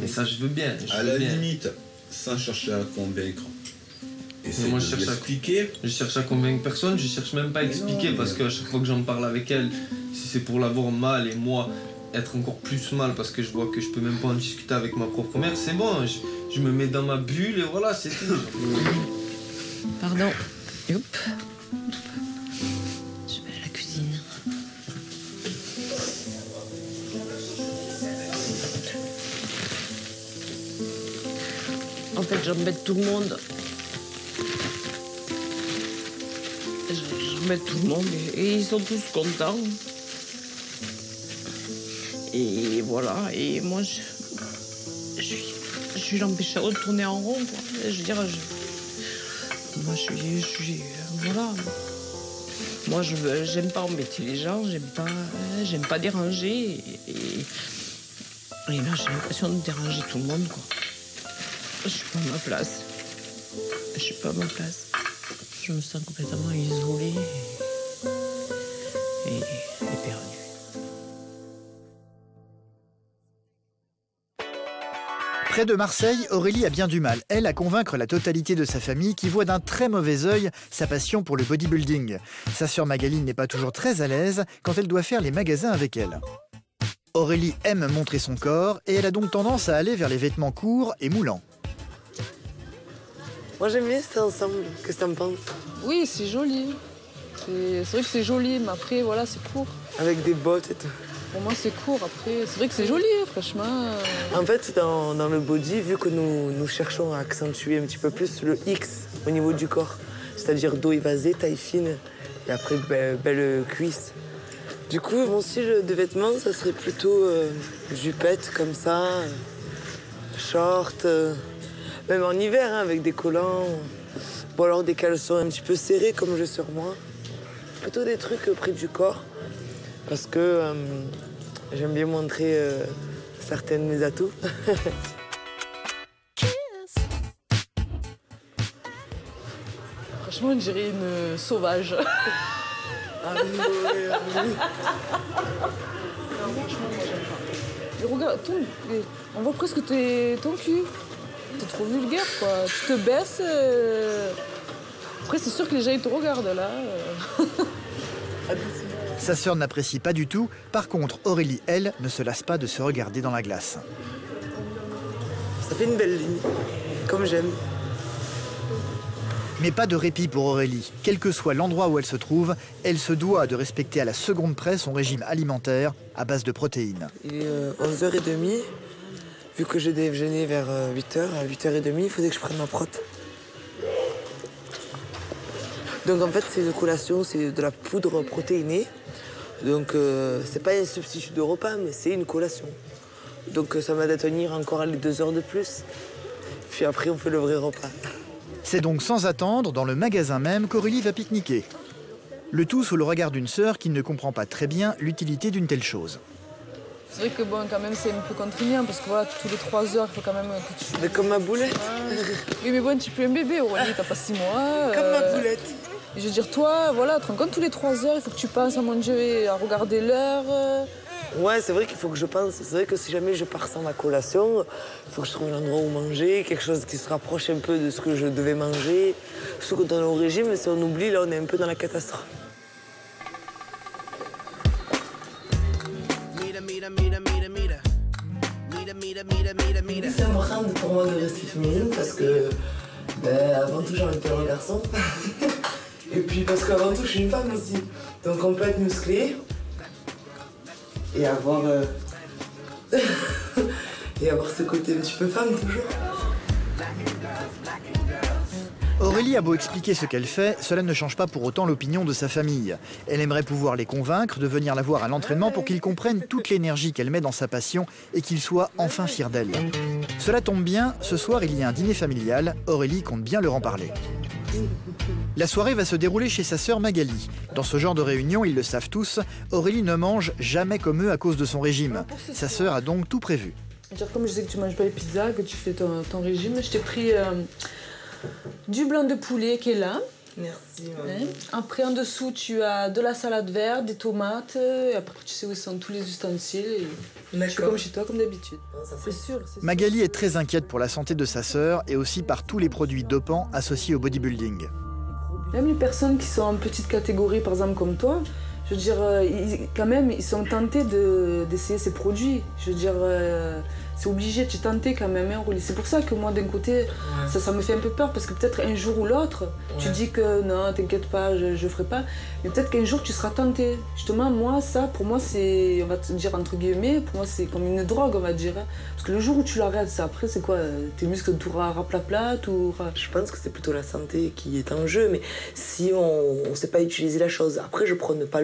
Mais ça, je veux bien. À la limite, sans chercher à convaincre. Mais moi, je cherche à convaincre personne, je cherche même pas à expliquer parce qu'à chaque fois que j'en parle avec elle, si c'est pour l'avoir mal et moi être encore plus mal parce que je vois que je peux même pas en discuter avec ma propre mère, c'est bon, je me mets dans ma bulle et voilà, c'est tout. Pardon. Hop. Je vais à la cuisine. En fait, j'embête tout le monde. J'embête tout le monde et ils sont tous contents. Et voilà, et moi je suis l'empêcher de tourner en rond, quoi. Je veux dire, moi je suis voilà. Moi j'aime pas embêter les gens, j'aime pas déranger et là j'ai l'impression de déranger tout le monde, quoi. Je suis pas à ma place. Je suis pas à ma place. Je me sens complètement isolée et perdue. Près de Marseille, Aurélie a bien du mal, elle, à convaincre la totalité de sa famille qui voit d'un très mauvais œil sa passion pour le bodybuilding. Sa sœur Magaline n'est pas toujours très à l'aise quand elle doit faire les magasins avec elle. Aurélie aime montrer son corps et elle a donc tendance à aller vers les vêtements courts et moulants. Moi j'aime bien cet ensemble, qu'est-ce que t'en penses? Oui, c'est joli. C'est vrai que c'est joli, mais après, voilà, c'est court. Avec des bottes et tout. Pour moi, c'est court. Après, c'est vrai que c'est joli, franchement. En fait, dans le body, vu que nous cherchons à accentuer un petit peu plus le X au niveau du corps, c'est-à-dire dos évasé, taille fine, et après belle cuisse. Du coup, mon style de vêtements, ça serait plutôt jupette comme ça, short, même en hiver, hein, avec des collants, ou alors des caleçons un petit peu serrés comme j'ai sur moi. Plutôt des trucs près du corps. Parce que j'aime bien montrer certains de mes atouts. Franchement, on dirait une sauvage. Ah oui, oui. Franchement, moi, j'aime pas. Mais regarde, on voit presque ton cul. T'es trop vulgaire, quoi. Tu te baisses. Après, c'est sûr que les gens, ils te regardent, là. Sa sœur n'apprécie pas du tout. Par contre, Aurélie, elle, ne se lasse pas de se regarder dans la glace. Ça fait une belle ligne, comme j'aime. Mais pas de répit pour Aurélie. Quel que soit l'endroit où elle se trouve, elle se doit de respecter à la seconde près son régime alimentaire à base de protéines. Il est 11h30. Vu que j'ai déjeuné vers 8h, à 8h30, il faudrait que je prenne ma prot. Donc en fait, c'est une collation, c'est de la poudre protéinée. Donc c'est pas un substitut de repas, mais c'est une collation. Donc ça va tenir encore les 2 heures de plus. Puis après, on fait le vrai repas. C'est donc sans attendre, dans le magasin même, qu'Aurélie va pique-niquer. Le tout sous le regard d'une sœur qui ne comprend pas très bien l'utilité d'une telle chose. C'est vrai que bon, quand même, c'est un peu contraignant parce que voilà, tous les 3 heures, il faut quand même que tu... Mais comme ma boulette. Oui, mais bon, tu es plus un bébé, Aurélie, t'as pas 6 mois. Comme ma boulette. Je veux dire, toi, voilà, tu te rends compte, tous les 3 heures, il faut que tu penses à manger, à regarder l'heure. Ouais, c'est vrai qu'il faut que je pense. C'est vrai que si jamais je pars sans ma collation, il faut que je trouve un endroit où manger, quelque chose qui se rapproche un peu de ce que je devais manger. Surtout quand on est au régime, si on oublie, là, on est un peu dans la catastrophe. C'est important pour moi de rester féminine parce que, avant tout, j'ai envie de faire un garçon. Et puis parce qu'avant tout, je suis une femme aussi. Donc on peut être musclé et avoir, et avoir ce côté un petit peu femme toujours. Aurélie a beau expliquer ce qu'elle fait, cela ne change pas pour autant l'opinion de sa famille. Elle aimerait pouvoir les convaincre de venir la voir à l'entraînement pour qu'ils comprennent toute l'énergie qu'elle met dans sa passion et qu'ils soient enfin fiers d'elle. Cela tombe bien, ce soir il y a un dîner familial, Aurélie compte bien leur en parler. La soirée va se dérouler chez sa sœur Magali. Dans ce genre de réunion, ils le savent tous, Aurélie ne mange jamais comme eux à cause de son régime. Sa sœur a donc tout prévu. Comme je sais que tu manges pas les pizzas, que tu fais ton régime, je t'ai pris du blanc de poulet qui est là. Merci. Après, en dessous, tu as de la salade verte, des tomates. Et après, tu sais où sont tous les ustensiles. Et je fais comme chez toi, comme d'habitude. C'est sûr. Magali est très inquiète pour la santé de sa sœur et aussi par tous les produits dopants associés au bodybuilding. Même les personnes qui sont en petite catégorie, par exemple comme toi, je veux dire, quand même, ils sont tentés d'essayer ces produits. Je veux dire, c'est obligé, tu es tenté quand même, hein, Aurélie. C'est pour ça que moi, d'un côté, ça me fait un peu peur, parce que peut-être un jour ou l'autre, tu dis que non, t'inquiète pas, je ferai pas. Mais peut-être qu'un jour, tu seras tenté. Justement, moi, ça, pour moi, c'est, on va te dire entre guillemets, pour moi, c'est comme une drogue, on va dire. Hein. Parce que le jour où tu l'arrêtes, ça, après, c'est quoi? Tes muscles tout raplat, tout... Je pense que c'est plutôt la santé qui est en jeu, mais si on ne sait pas utiliser la chose. Après, je prône pas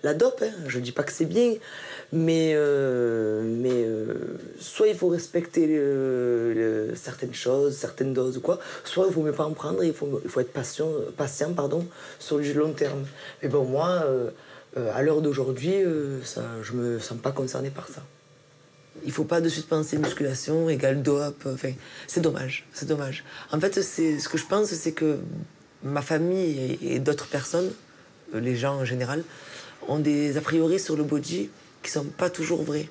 la dope, hein. Je dis pas que c'est bien, mais soit il faut respecter certaines choses, certaines doses ou quoi, soit il ne faut même pas en prendre, il faut être patient sur du long terme. Mais bon, moi, à l'heure d'aujourd'hui, je me sens pas concernée par ça. Il faut pas de suite penser musculation égale dope, enfin, c'est dommage, c'est dommage. En fait, ce que je pense, c'est que ma famille et d'autres personnes, les gens en général, ont des a priori sur le body qui sont pas toujours vrais.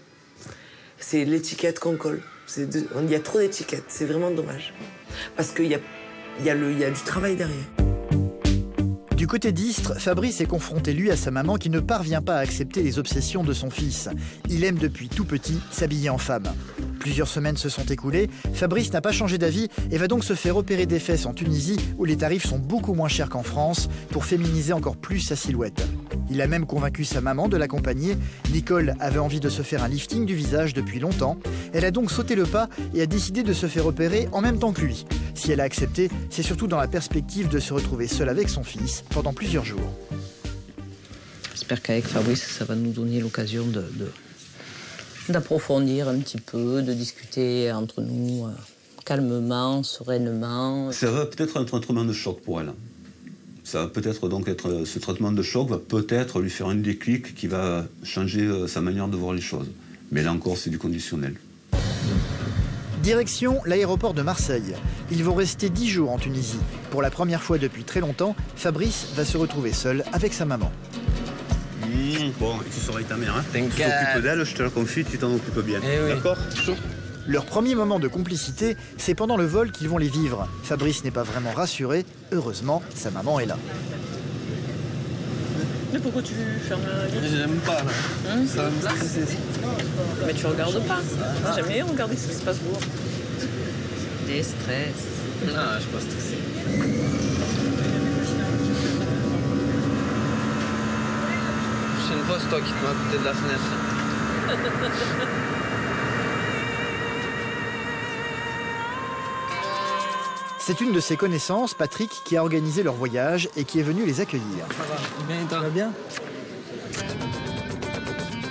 C'est l'étiquette qu'on colle. Il y a trop d'étiquettes, c'est vraiment dommage. Parce qu'il y a du travail derrière. Du côté d'Istres, Fabrice est confronté lui à sa maman qui ne parvient pas à accepter les obsessions de son fils. Il aime depuis tout petit s'habiller en femme. Plusieurs semaines se sont écoulées, Fabrice n'a pas changé d'avis et va donc se faire opérer des fesses en Tunisie où les tarifs sont beaucoup moins chers qu'en France pour féminiser encore plus sa silhouette. Il a même convaincu sa maman de l'accompagner. Nicole avait envie de se faire un lifting du visage depuis longtemps. Elle a donc sauté le pas et a décidé de se faire opérer en même temps que lui. Si elle a accepté, c'est surtout dans la perspective de se retrouver seule avec son fils pendant plusieurs jours. J'espère qu'avec Fabrice, ça va nous donner l'occasion d'approfondir un petit peu, de discuter entre nous calmement, sereinement. Ça va peut-être être un traitement de choc pour elle. Ça va peut-être donc être, ce traitement de choc va peut-être lui faire un déclic qui va changer sa manière de voir les choses. Mais là encore, c'est du conditionnel. Direction l'aéroport de Marseille. Ils vont rester 10 jours en Tunisie. Pour la première fois depuis très longtemps, Fabrice va se retrouver seul avec sa maman. Bon, tu seras avec ta mère, hein. Tu t'occupes d'elle, je te la confie, tu t'en occupes bien. D'accord ? Leur premier moment de complicité, c'est pendant le vol qu'ils vont les vivre. Fabrice n'est pas vraiment rassuré. Heureusement, sa maman est là. Mais pourquoi tu fermes la vitre? J'aime pas, là. Ça va me stresser. Mais tu regardes pas. J'aime bien regarder ce qui se passe dehors. Des stress. Non, je suis pas stressé. La prochaine fois, c'est toi qui te mets à côté de la fenêtre. C'est une de ses connaissances, Patrick, qui a organisé leur voyage et qui est venu les accueillir. Ça va bien?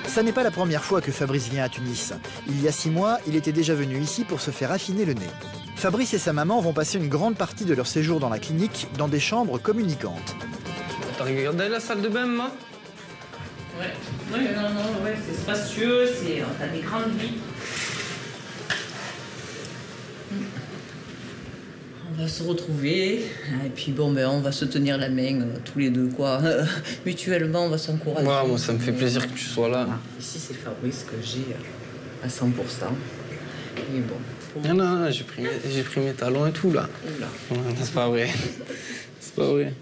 Ça n'est pas la première fois que Fabrice vient à Tunis. Il y a 6 mois, il était déjà venu ici pour se faire affiner le nez. Fabrice et sa maman vont passer une grande partie de leur séjour dans la clinique dans des chambres communicantes. T'as regardé la salle de bain, maman? Ouais, c'est spacieux, t'as des grandes lits. On va se retrouver et puis bon, on va se tenir la main tous les deux, quoi. Mutuellement, on va s'encourager. Ouais, moi, ça me fait plaisir que tu sois là. Ici, c'est Fabrice que j'ai à 100%. Et bon. Non, j'ai pris mes talons et tout, là. Ouais, c'est pas vrai. C'est pas vrai.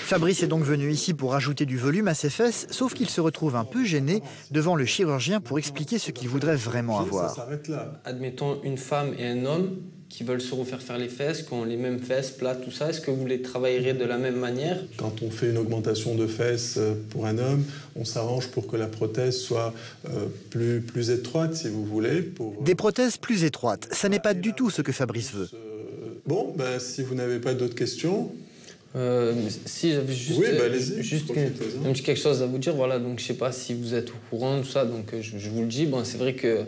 Fabrice est donc venu ici pour ajouter du volume à ses fesses, sauf qu'il se retrouve un peu gêné devant le chirurgien pour expliquer ce qu'il voudrait vraiment avoir. Admettons une femme et un homme qui veulent se refaire faire les fesses, qui ont les mêmes fesses, plates, tout ça. Est-ce que vous les travaillerez de la même manière? Quand on fait une augmentation de fesses pour un homme, on s'arrange pour que la prothèse soit plus étroite, si vous voulez. Des prothèses plus étroites, ça n'est pas du tout ce que Fabrice veut. Bon, si vous n'avez pas d'autres questions... Si, j'avais juste, oui, quelque chose à vous dire. Voilà, donc je sais pas si vous êtes au courant, tout ça, donc je vous le dis. Bon, c'est vrai que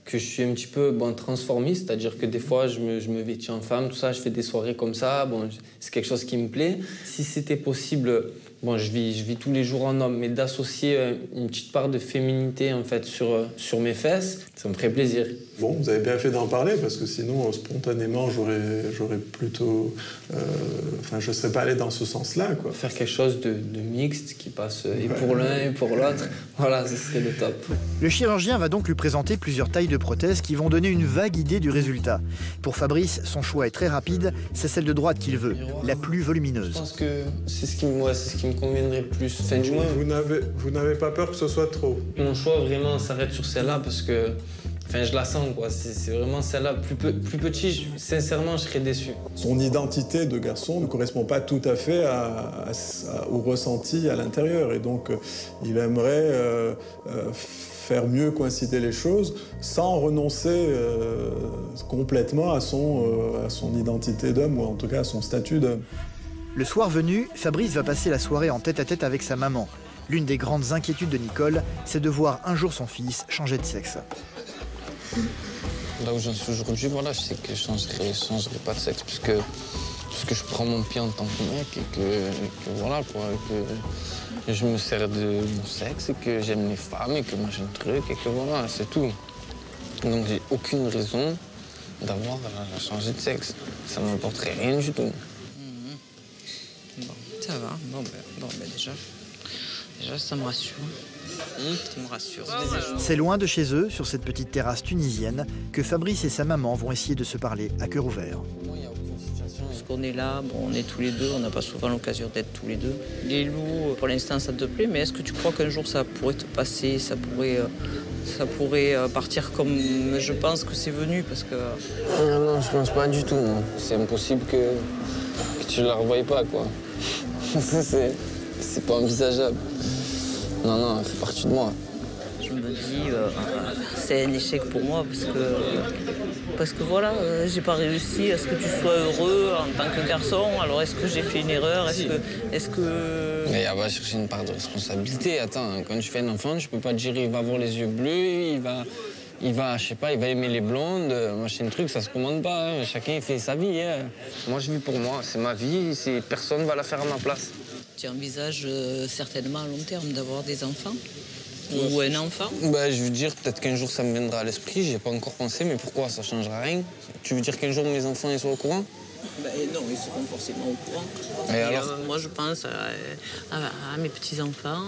je suis un petit peu transformiste, c'est-à-dire que des fois, je me vêtis en femme, tout ça, je fais des soirées comme ça. Bon, c'est quelque chose qui me plaît. Si c'était possible, bon, je vis tous les jours en homme, mais d'associer une petite part de féminité, en fait, sur mes fesses, ça me ferait plaisir. Bon, vous avez bien fait d'en parler, parce que sinon, spontanément, j'aurais plutôt... je ne serais pas allé dans ce sens-là, quoi. Faire quelque chose de mixte, qui passe et pour l'un et pour l'autre, voilà, ce serait le top. Le chirurgien va donc lui présenter plusieurs tailles de prothèses qui vont donner une vague idée du résultat. Pour Fabrice, son choix est très rapide, c'est celle de droite qu'il veut, la plus volumineuse. Je pense que c'est ce qui me conviendrait le plus. Enfin, du moins, vous n'avez pas peur que ce soit trop? Mon choix vraiment s'arrête sur celle-là parce que je la sens, quoi. C'est vraiment celle-là. Plus petit, sincèrement, je serais déçu. Son identité de garçon ne correspond pas tout à fait au ressenti à l'intérieur. Et donc, il aimerait faire mieux coïncider les choses sans renoncer complètement à son identité d'homme, ou en tout cas à son statut d'homme. Le soir venu, Fabrice va passer la soirée en tête-à-tête avec sa maman. L'une des grandes inquiétudes de Nicole, c'est de voir un jour son fils changer de sexe. Là où j'en suis aujourd'hui, voilà, je sais que je changerai pas de sexe puisque je prends mon pied en tant que mec et que voilà, quoi, que je me sers de mon sexe et que j'aime les femmes et que moi j'ai un truc et que voilà, c'est tout. Donc j'ai aucune raison d'avoir à changer de sexe. Ça ne m'apporterait rien du tout. Bon, ça va. Bon, déjà, ça me rassure. Ça me rassure. C'est loin de chez eux, sur cette petite terrasse tunisienne, que Fabrice et sa maman vont essayer de se parler à cœur ouvert. Parce qu'on est là, bon, on est tous les deux, on n'a pas souvent l'occasion d'être tous les deux. Les loups, pour l'instant, ça te plaît, mais est-ce que tu crois qu'un jour ça pourrait te passer, ça pourrait partir comme je pense que c'est venu, parce que... Non, je pense pas du tout. C'est impossible que tu la revoies pas, quoi. C'est pas envisageable. Non, elle fait partie de moi. Je me dis, c'est un échec pour moi parce que voilà, j'ai pas réussi à ce que tu sois heureux en tant que garçon. Alors est-ce que j'ai fait une erreur? Est-ce que... Mais elle va chercher une part de responsabilité. Attends, quand tu fais un enfant, je peux pas te dire il va avoir les yeux bleus, il va, je sais pas, il va aimer les blondes. Moi, c'est un truc, ça se commande pas. Hein. Chacun fait sa vie. Hein. Moi, je vis pour moi. C'est ma vie. Personne va la faire à ma place. Tu envisages certainement à long terme d'avoir des enfants? Ou un enfant? Je veux dire, peut-être qu'un jour ça me viendra à l'esprit, j'y ai pas encore pensé, mais pourquoi? Ça changera rien. Tu veux dire qu'un jour mes enfants ils soient au courant? Non, ils seront forcément au courant. Et alors moi je pense à mes petits-enfants.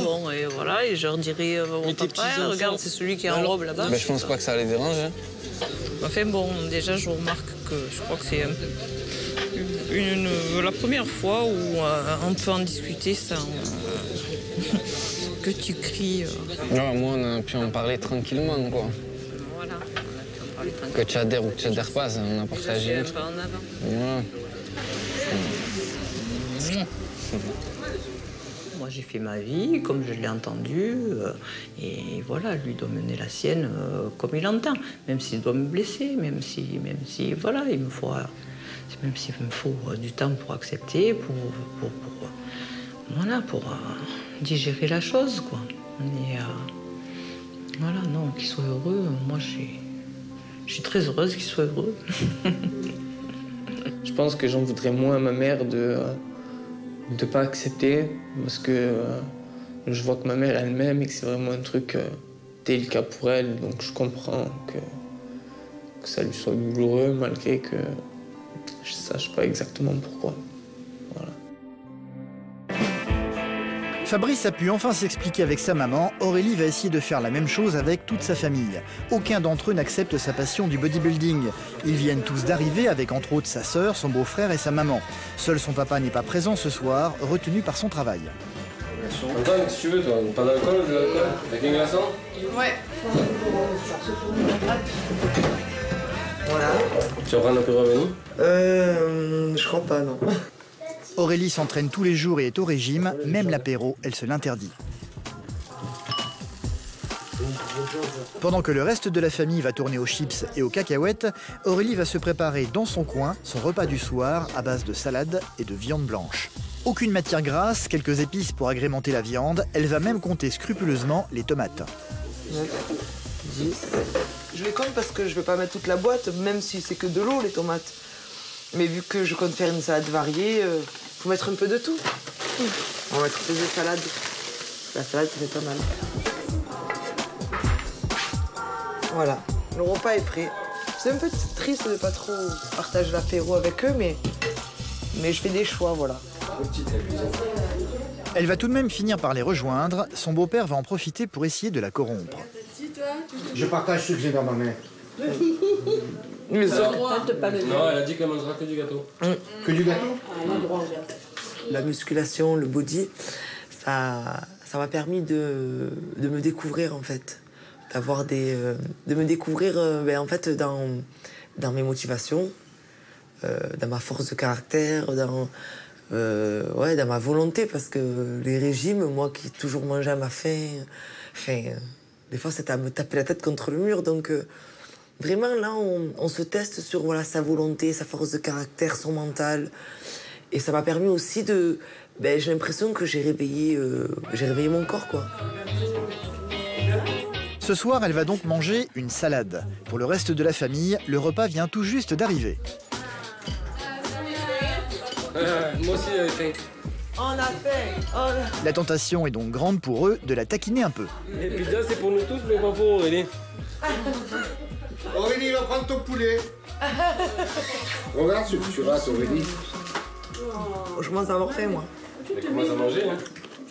Bon, et voilà, et je leur dirai, papa, regarde, c'est celui qui est en robe là-bas. Je pense pas que ça les dérange. Hein. Enfin bon, déjà je remarque que je crois que c'est la première fois où on peut en discuter sans que tu cries. Non, moi on a pu en parler tranquillement, quoi. Voilà, on a pu en parler tranquillement. Que tu adhères ou que tu adhères pas, on a partagé. Un pas en avant. Voilà. Moi j'ai fait ma vie comme je l'ai entendue et voilà, lui doit mener la sienne comme il entend, même s'il doit me blesser, même si voilà, il me faut Même s'il me faut du temps pour accepter, pour digérer la chose, quoi. Voilà, non, qu'il soit heureux, moi je suis très heureuse qu'il soit heureux. Je pense que j'en voudrais moins à ma mère de pas accepter, parce que je vois que ma mère elle-même et que c'est vraiment un truc délicat pour elle, donc je comprends que ça lui soit douloureux, malgré que je sache pas exactement pourquoi. Voilà. Fabrice a pu enfin s'expliquer avec sa maman. Aurélie va essayer de faire la même chose avec toute sa famille. Aucun d'entre eux n'accepte sa passion du bodybuilding. Ils viennent tous d'arriver avec entre autres sa sœur, son beau-frère et sa maman. Seul son papa n'est pas présent ce soir, retenu par son travail. Antoine, si tu veux, toi, pas d'alcool, de l'alcool avec un glaçon? Ouais. Voilà. Tu vas prendre l'apéro à Vanille? Je crois pas, non. Aurélie s'entraîne tous les jours et est au régime, même l'apéro, elle se l'interdit. Pendant que le reste de la famille va tourner aux chips et aux cacahuètes, Aurélie va se préparer dans son coin son repas du soir à base de salade et de viande blanche. Aucune matière grasse, quelques épices pour agrémenter la viande, elle va même compter scrupuleusement les tomates. 9, 10. Je les compte parce que je vais pas mettre toute la boîte, même si c'est que de l'eau les tomates. Mais vu que je compte faire une salade variée, faut mettre un peu de tout. On va mettre plus de salade. La salade, ça fait pas mal. Voilà, le repas est prêt. C'est un peu triste de pas trop partager l'apéro avec eux, mais je fais des choix, voilà. Elle va tout de même finir par les rejoindre. Son beau-père va en profiter pour essayer de la corrompre. Je partage ce que j'ai dans ma main. Mais ça... Non, elle a dit qu'elle mangera que du gâteau. Que du gâteau? La musculation, le body, ça m'a permis de me découvrir en fait. De me découvrir en fait dans mes motivations, dans ma force de caractère, dans ma volonté, parce que les régimes, moi qui ai toujours mangé à ma faim, des fois c'était à me taper la tête contre le mur, donc vraiment là on se teste sur sa volonté, sa force de caractère, son mental, et ça m'a permis aussi de, j'ai l'impression que j'ai réveillé mon corps, quoi. Ce soir, elle va donc manger une salade. Pour le reste de la famille, le repas vient tout juste d'arriver. Moi aussi j'avais faim. On a faim. La tentation est donc grande pour eux de la taquiner un peu. Les pizzas c'est pour nous tous mais pas pour Aurélie. Aurélie, va prendre ton poulet. Regarde ce que tu rates, Aurélie. Je commence à avoir faim, moi. Elle commence à manger, hein.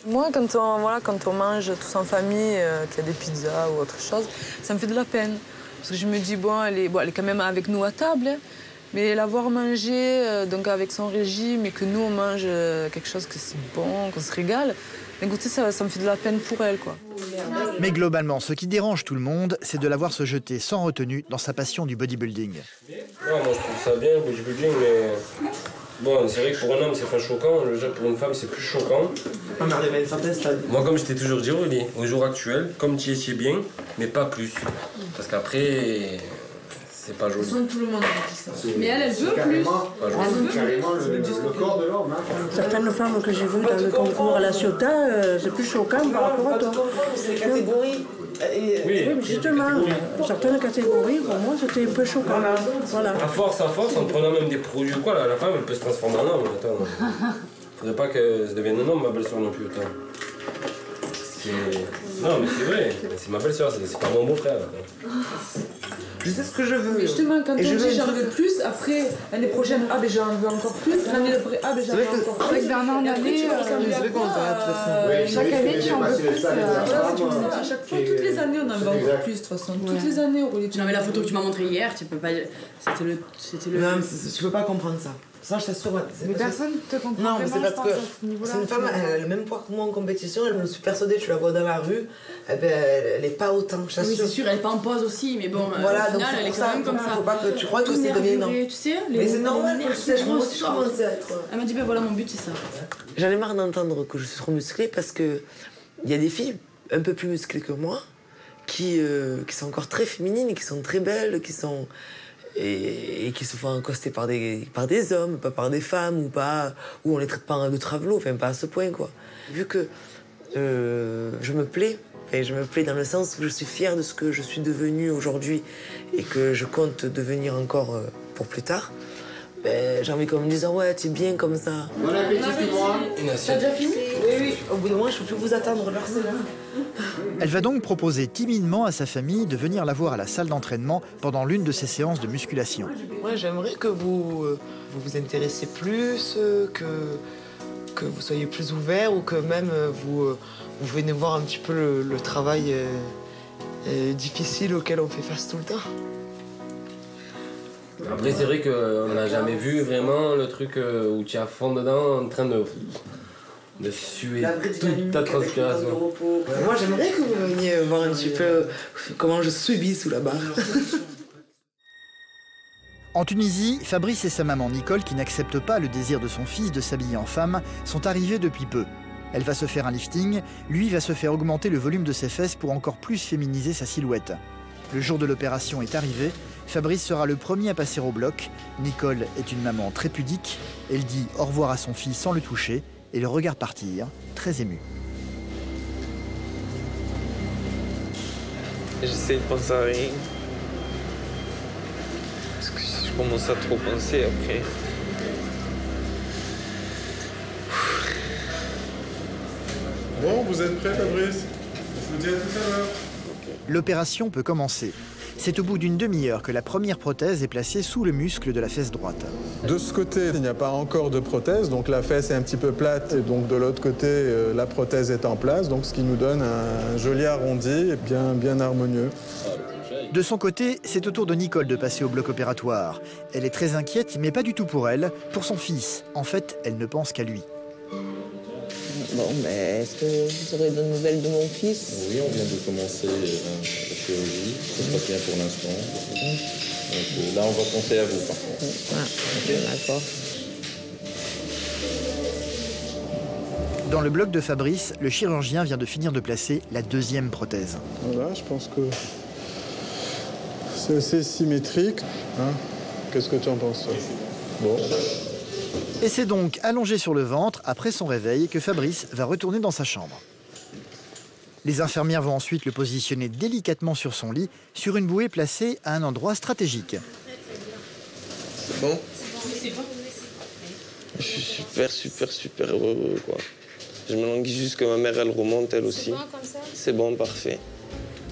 Moi, quand on mange tous en famille, qu'il y a des pizzas ou autre chose, ça me fait de la peine. Parce que je me dis, elle est quand même avec nous à table, hein, mais la voir manger donc avec son régime et que nous, on mange quelque chose que c'est bon, qu'on se régale, écoutez, ça me fait de la peine pour elle, quoi. Mais globalement, ce qui dérange tout le monde, c'est de la voir se jeter sans retenue dans sa passion du bodybuilding. Non, moi je trouve ça bien, le bodybuilding, mais... Bon, c'est vrai que pour un homme c'est pas choquant, pour une femme c'est plus choquant. Moi, comme je t'ai toujours dit, Aurélie, au jour actuel, comme tu y es bien, mais pas plus. Parce qu'après, c'est pas joli. Tout le monde dit ça. Mais elle veut plus. Carrément le corps de l'homme. Certaines femmes que j'ai vues dans le concours à la Ciotat, c'est plus choquant par rapport à toi. Les catégories. Oui, mais justement, certaines catégories, pour moi, c'était un peu choquant. Voilà. À force, en prenant même des produits ou quoi, la femme, elle peut se transformer en homme. Attends. Faudrait pas que ça devienne un homme, ma belle-sœur non plus. Attends. Non, mais c'est vrai. C'est ma belle-sœur, c'est pas mon beau-frère. Je sais ce que je veux. Mais justement, quand on dit j'en veux plus, après, l'année prochaine, j'en veux encore plus, l'année d'après, j'en veux encore plus. Avec Bernard, chaque année, tu en veux plus. À chaque fois, toutes les années, on en veut encore plus, de toute façon. Toutes les années, Aurélie. Non, mais la photo que tu m'as montrée hier, tu peux pas. C'était le. Non, mais tu peux pas comprendre ça. Ça, je t'assure. Mais personne te comprend. Non, mais c'est parce que c'est une femme, elle a le même poids que moi en compétition, elle me suis persuadée, tu la vois dans la rue, elle est pas autant, je t'assure. Oui, c'est sûr, elle est pas en pose aussi, mais bon, voilà, au final, elle est quand même comme ça. Faut pas que tu crois que c'est devenu non. Tu sais, mais c'est normal, tu sais, moi aussi je commençais à être. Elle m'a dit, voilà, mon but, c'est ça. J'en ai marre d'entendre que je suis trop musclée parce que il y a des filles un peu plus musclées que moi qui sont encore très féminines, qui sont très belles, qui sont. et qui se font accoster par des hommes, pas par des femmes, ou on les traite pas de travelots, enfin pas à ce point, quoi. Vu que je me plais dans le sens où je suis fière de ce que je suis devenue aujourd'hui et que je compte devenir encore pour plus tard, j'ai envie qu'on me dise « ouais, tu es bien comme ça ». Bon appétit, moi. T'as déjà fini? Oui. Au bout d'un moment, je ne peux plus vous attendre, l'heure c'est là. Elle va donc proposer timidement à sa famille de venir la voir à la salle d'entraînement pendant l'une de ses séances de musculation. Moi, j'aimerais que vous vous intéressiez plus, que vous soyez plus ouvert ou que même vous venez voir un petit peu le travail difficile auquel on fait face tout le temps. Après, c'est vrai qu'on n'a jamais vu vraiment le truc où tu es à fond dedans en train de suer toute ta transpiration. Moi, j'aimerais que vous veniez voir un petit peu comment je subis sous la barre. En Tunisie, Fabrice et sa maman Nicole, qui n'acceptent pas le désir de son fils de s'habiller en femme, sont arrivés depuis peu. Elle va se faire un lifting, lui va se faire augmenter le volume de ses fesses pour encore plus féminiser sa silhouette. Le jour de l'opération est arrivé, Fabrice sera le premier à passer au bloc. Nicole est une maman très pudique, elle dit au revoir à son fils sans le toucher et le regarde partir, très émue. J'essaie de penser à rien. Parce que si je commence à trop penser après. Bon, vous êtes prêt, Fabrice? Je vous dis à tout à l'heure. L'opération peut commencer. C'est au bout d'une demi-heure que la première prothèse est placée sous le muscle de la fesse droite. De ce côté, il n'y a pas encore de prothèse, donc la fesse est un petit peu plate, et donc de l'autre côté, la prothèse est en place, donc ce qui nous donne un joli arrondi et bien harmonieux. De son côté, c'est au tour de Nicole de passer au bloc opératoire. Elle est très inquiète, mais pas du tout pour elle, pour son fils. En fait, elle ne pense qu'à lui. Bon, mais est-ce que vous aurez de nouvelles de mon fils? Oui, on vient de commencer la chirurgie. Ça se passe bien pour l'instant. Donc là, on va penser à vous, par contre. Ah, d'accord. Dans le bloc de Fabrice, le chirurgien vient de finir de placer la deuxième prothèse. Voilà, je pense que c'est assez symétrique. Hein? Qu'est-ce que tu en penses, toi? Bon. Et c'est donc allongé sur le ventre, après son réveil, que Fabrice va retourner dans sa chambre. Les infirmières vont ensuite le positionner délicatement sur son lit, sur une bouée placée à un endroit stratégique. C'est bon? Je suis super heureux, quoi. Je me languis juste que ma mère, elle remonte, elle aussi. C'est bon, parfait.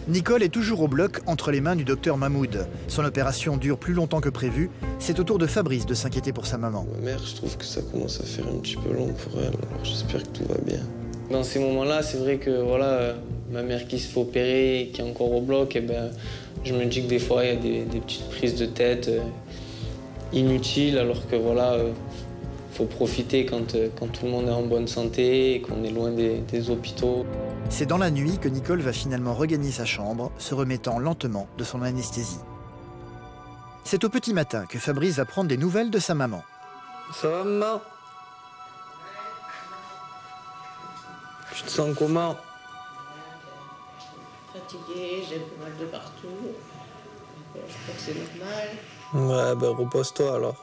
Nicole est toujours au bloc entre les mains du docteur Mahmoud. Son opération dure plus longtemps que prévu. C'est au tour de Fabrice de s'inquiéter pour sa maman. Ma mère, je trouve que ça commence à faire un petit peu long pour elle, alors j'espère que tout va bien. Dans ces moments-là, c'est vrai que voilà, ma mère qui se fait opérer, qui est encore au bloc, et je me dis que des fois, il y a des petites prises de tête inutiles, alors que voilà, faut profiter quand tout le monde est en bonne santé et qu'on est loin des hôpitaux. C'est dans la nuit que Nicole va finalement regagner sa chambre, se remettant lentement de son anesthésie. C'est au petit matin que Fabrice va prendre des nouvelles de sa maman. Ça va, maman? Tu te sens comment? Fatiguée, j'ai un peu mal de partout. Je crois que c'est normal. Ouais, repose-toi alors.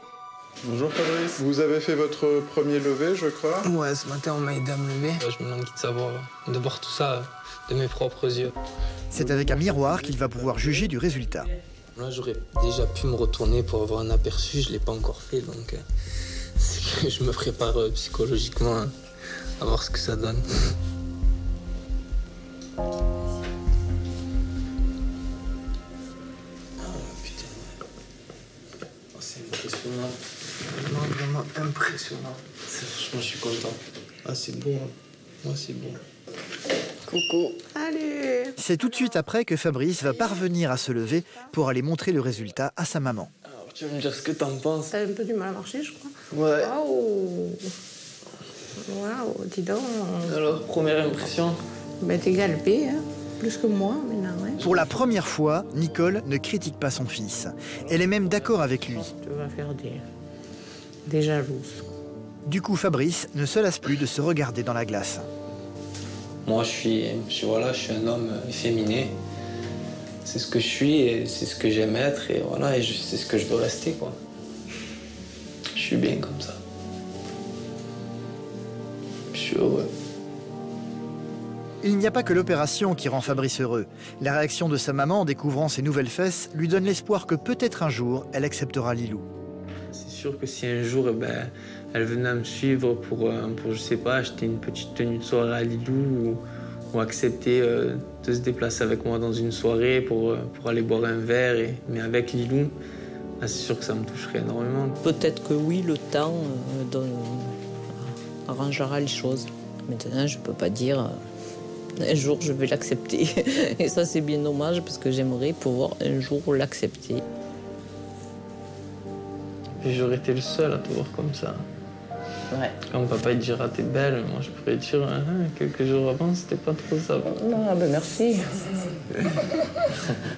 Bonjour Fabrice, vous avez fait votre premier lever, je crois? Ouais, ce matin on m'a aidé à me lever. Je me languis de voir tout ça de mes propres yeux. C'est avec un miroir qu'il va pouvoir juger du résultat. Là, j'aurais déjà pu me retourner pour avoir un aperçu, je ne l'ai pas encore fait, donc c'est que je me prépare psychologiquement à voir ce que ça donne. C'est impressionnant. Vraiment impressionnant. Franchement, je suis content. Ah, c'est beau. Hein. Moi, c'est beau. Coucou. Allez. C'est tout de suite après que Fabrice va parvenir à se lever pour aller montrer le résultat à sa maman. Alors, tu vas me dire ce que t'en penses. T'as un peu du mal à marcher, je crois. Ouais. Waouh, dis donc. Alors, première impression? T'es galbé, hein. Plus que moi, maintenant, ouais. Pour la première fois, Nicole ne critique pas son fils. Elle est même d'accord avec lui. Tu vas faire des jalouses. Du coup, Fabrice ne se lasse plus de se regarder dans la glace. Moi, je suis un homme efféminé. c'est ce que je suis et c'est ce que j'aime être et voilà, et c'est ce que je veux rester, quoi. Je suis bien comme ça. Je suis heureux. Il n'y a pas que l'opération qui rend Fabrice heureux. La réaction de sa maman en découvrant ses nouvelles fesses lui donne l'espoir que peut-être un jour, elle acceptera Lilou. C'est sûr que si un jour elle venait à me suivre pour, je sais pas, acheter une petite tenue de soirée à Lilou ou accepter de se déplacer avec moi dans une soirée pour aller boire un verre, mais avec Lilou, c'est sûr que ça me toucherait énormément. Peut-être que oui, le temps arrangera les choses. Maintenant, je peux pas dire un jour je vais l'accepter. Et ça, c'est bien dommage parce que j'aimerais pouvoir un jour l'accepter. Et j'aurais été le seul à te voir comme ça. Ouais. Quand papa il dira t'es belle, moi je pourrais dire quelques jours avant c'était pas trop ça. Non, ben merci.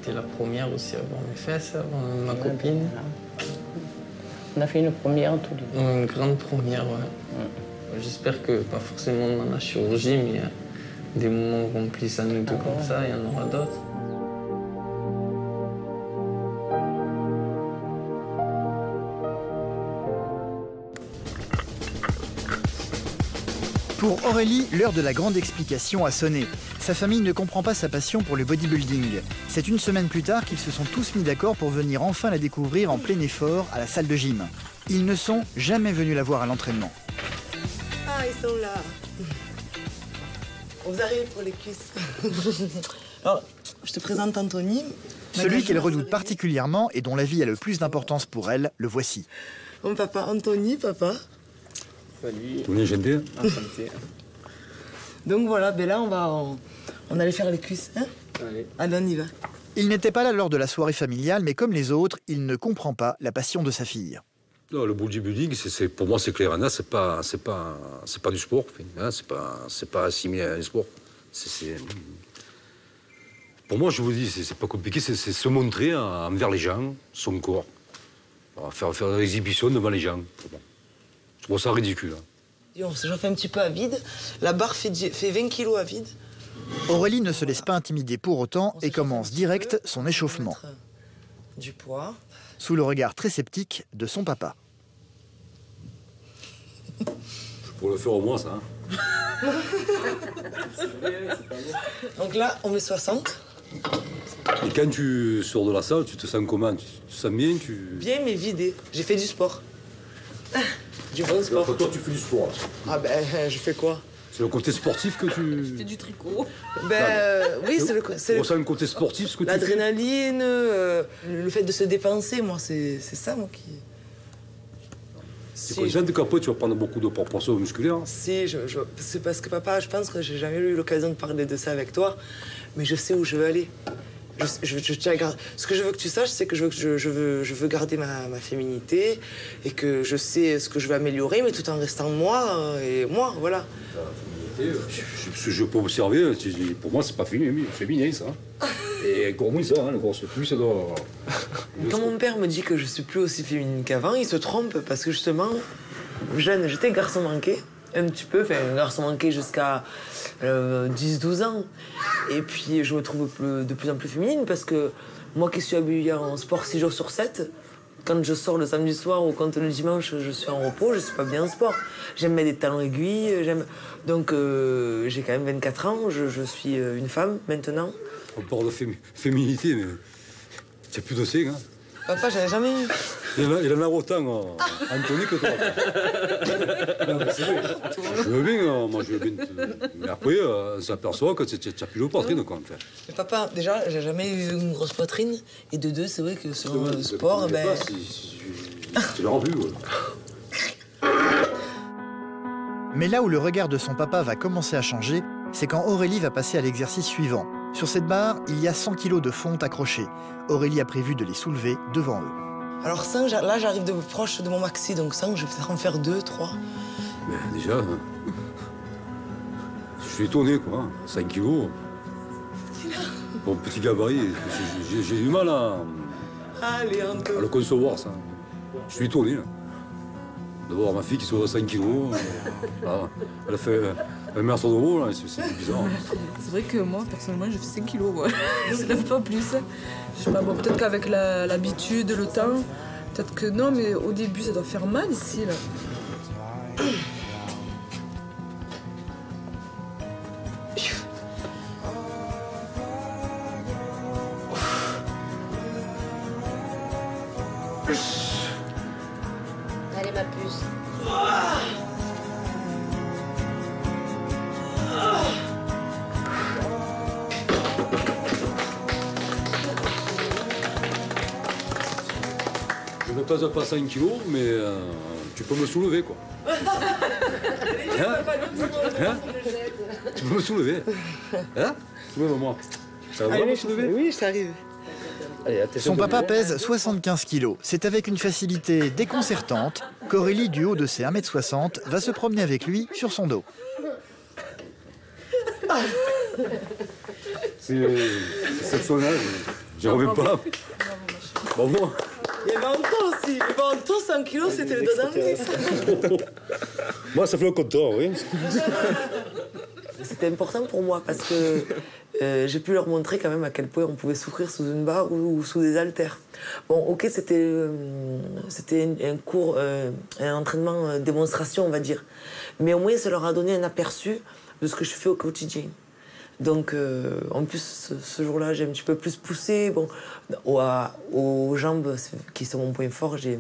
T'es la première aussi à voir mes fesses, avant ma copine. On a fait une première tous les deux. Une grande première, ouais. J'espère que pas forcément dans la chirurgie, mais des moments complices à nous deux comme ça, il y en aura d'autres. Pour Aurélie, l'heure de la grande explication a sonné. Sa famille ne comprend pas sa passion pour le bodybuilding. C'est une semaine plus tard qu'ils se sont tous mis d'accord pour venir enfin la découvrir en plein effort à la salle de gym. Ils ne sont jamais venus la voir à l'entraînement. Ah, ils sont là. Vous arrivez pour les cuisses. Alors, je te présente Anthony. Celui qu'elle redoute particulièrement et dont la vie a le plus d'importance pour elle, le voici. Mon papa, Anthony, papa. Salut. Tout enchanté. Donc voilà, ben là, on allait faire les cuisses. Hein? Allez, on y va. Il n'était pas là lors de la soirée familiale, mais comme les autres, il ne comprend pas la passion de sa fille. Non, le bodybuilding, pour moi, c'est clair. C'est pas du sport. Hein, c'est pas assimilé à un sport. Pour moi, je vous dis, c'est pas compliqué. C'est se montrer envers les gens, son corps. Faire l'exhibition devant les gens. Pour moi. Je trouve ça ridicule. J'en fais un petit peu à vide. La barre fait 20 kilos à vide. Aurélie ne se laisse pas intimider pour autant et commence direct son échauffement. Du poids. Sous le regard très sceptique de son papa. Je pourrais le faire au moins, ça. Hein. Donc là, on met 60. Et quand tu sors de la salle, tu te sens comment? Tu te sens bien? Bien, mais vidé. J'ai fait du sport. Du bon sport. Toi, tu fais du sport. Ah ben, je fais quoi? C'est le côté sportif que tu... Je fais du tricot. Ben, oui, c'est le côté sportif, ce que tu fais. L'adrénaline, le fait de se dépenser, moi, c'est ça, moi, qui... Tu es consciente qu'après, tu vas prendre beaucoup de proportions musculaires? Si, c'est parce que, papa, je pense que j'ai jamais eu l'occasion de parler de ça avec toi, mais je sais où je veux aller. Je tiens à garder. Ce que je veux que tu saches, c'est que je veux garder ma féminité et que je sais ce que je veux améliorer, mais tout en restant moi et moi, voilà. La féminité, je peux observer, pour moi, c'est pas féminin, ça. Et encore moins ça, hein, encore plus, ça doit... Quand mon père me dit que je suis plus aussi féminine qu'avant, il se trompe parce que justement, jeune, j'étais garçon manqué. Un petit peu, un garçon manqué jusqu'à 10-12 ans. Et puis je me trouve de plus en plus féminine parce que moi qui suis habillée en sport 6 jours sur 7, quand je sors le samedi soir ou quand le dimanche je suis en repos, je suis pas bien en sport. J'aime mettre des talons aiguilles, donc j'ai quand même 24 ans, je suis une femme maintenant. On parle de féminité, mais tu n'as plus de sein, hein. Papa, j'avais jamais eu. Il en a autant, Anthony, que toi. Non, mais c'est vrai. Je veux bien, moi je veux bien. Mais après, on s'aperçoit que tu n'as plus de poitrine, quoi, en fait. Mais papa, déjà, j'ai jamais eu une grosse poitrine. Et de deux, c'est vrai que sur le sport, ben... Tu l'as revu, ouais. Mais là où le regard de son papa va commencer à changer, c'est quand Aurélie va passer à l'exercice suivant. Sur cette barre, il y a 100 kilos de fonte accrochés. Aurélie a prévu de les soulever devant eux. Alors 100, là j'arrive de proche de mon maxi, donc 100, je vais peut-être en faire 2, 3. Mais déjà, je suis étonné, quoi. 5 kilos. Pour un petit gabarit, j'ai du mal à le concevoir, ça. Je suis étonné, là, de voir ma fille qui soit à 5 kilos. Elle a fait Un mètre de haut, là, c'est bizarre. C'est vrai que moi, personnellement, je fais 5 kilos, quoi. Je ne lève pas plus. Je sais pas, bon, peut-être qu'avec l'habitude, le temps, peut-être que non, mais au début, ça doit faire mal ici, là. Allez, ma puce. Je ne pèse pas 5 kilos, mais tu peux me soulever, quoi. Hein? Tu peux me soulever. Hein? Soulève-moi. Ça va me soulever? Oui, ça arrive. Allez, Son papa pèse 75 kilos. C'est avec une facilité déconcertante qu'Aurélie, du haut de ses 1m60, va se promener avec lui sur son dos. C'est exceptionnel. J'y reviens pas. Bon, moi. Il y avait Anto aussi. Mais bon, Anto, 100 kilos, c'était le dos d'Henri. Moi, ça fait le compteur, oui. C'était important pour moi parce que j'ai pu leur montrer quand même à quel point on pouvait souffrir sous une barre ou sous des haltères. Bon, ok, c'était un cours, un entraînement démonstration, on va dire. Mais au moins, ça leur a donné un aperçu de ce que je fais au quotidien. Donc, en plus, ce jour-là, j'ai un petit peu plus poussé. Bon, aux jambes, qui sont mon point fort, j'ai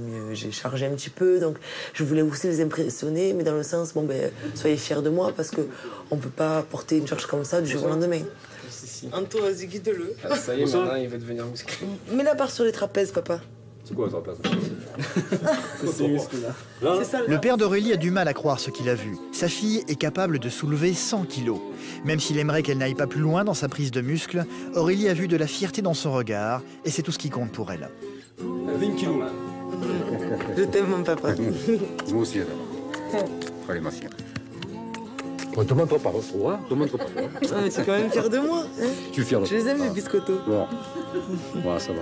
chargé un petit peu. Donc, je voulais aussi les impressionner, mais dans le sens, bon, ben, soyez fiers de moi, parce qu'on ne peut pas porter une charge comme ça du jour au lendemain. Anto, vas-y, guide-le. Ah, ça y est, maintenant, il va devenir musclé. Mets la barre sur les trapèzes, papa. C'est quoi, ça place? C'est ces muscles-là. Le père d'Aurélie a du mal à croire ce qu'il a vu. Sa fille est capable de soulever 100 kilos. Même s'il aimerait qu'elle n'aille pas plus loin dans sa prise de muscle, Aurélie a vu de la fierté dans son regard, et c'est tout ce qui compte pour elle. 20 kilos, là. Je t'aime, mon papa. Moi aussi, là. Allez, ma fille. On te montre pas, trop, hein? Te montre pas. Ah, mais tu es quand même fier de moi. Hein, tu es fier de je les aime, les biscottos. Bon. Voilà, ça va.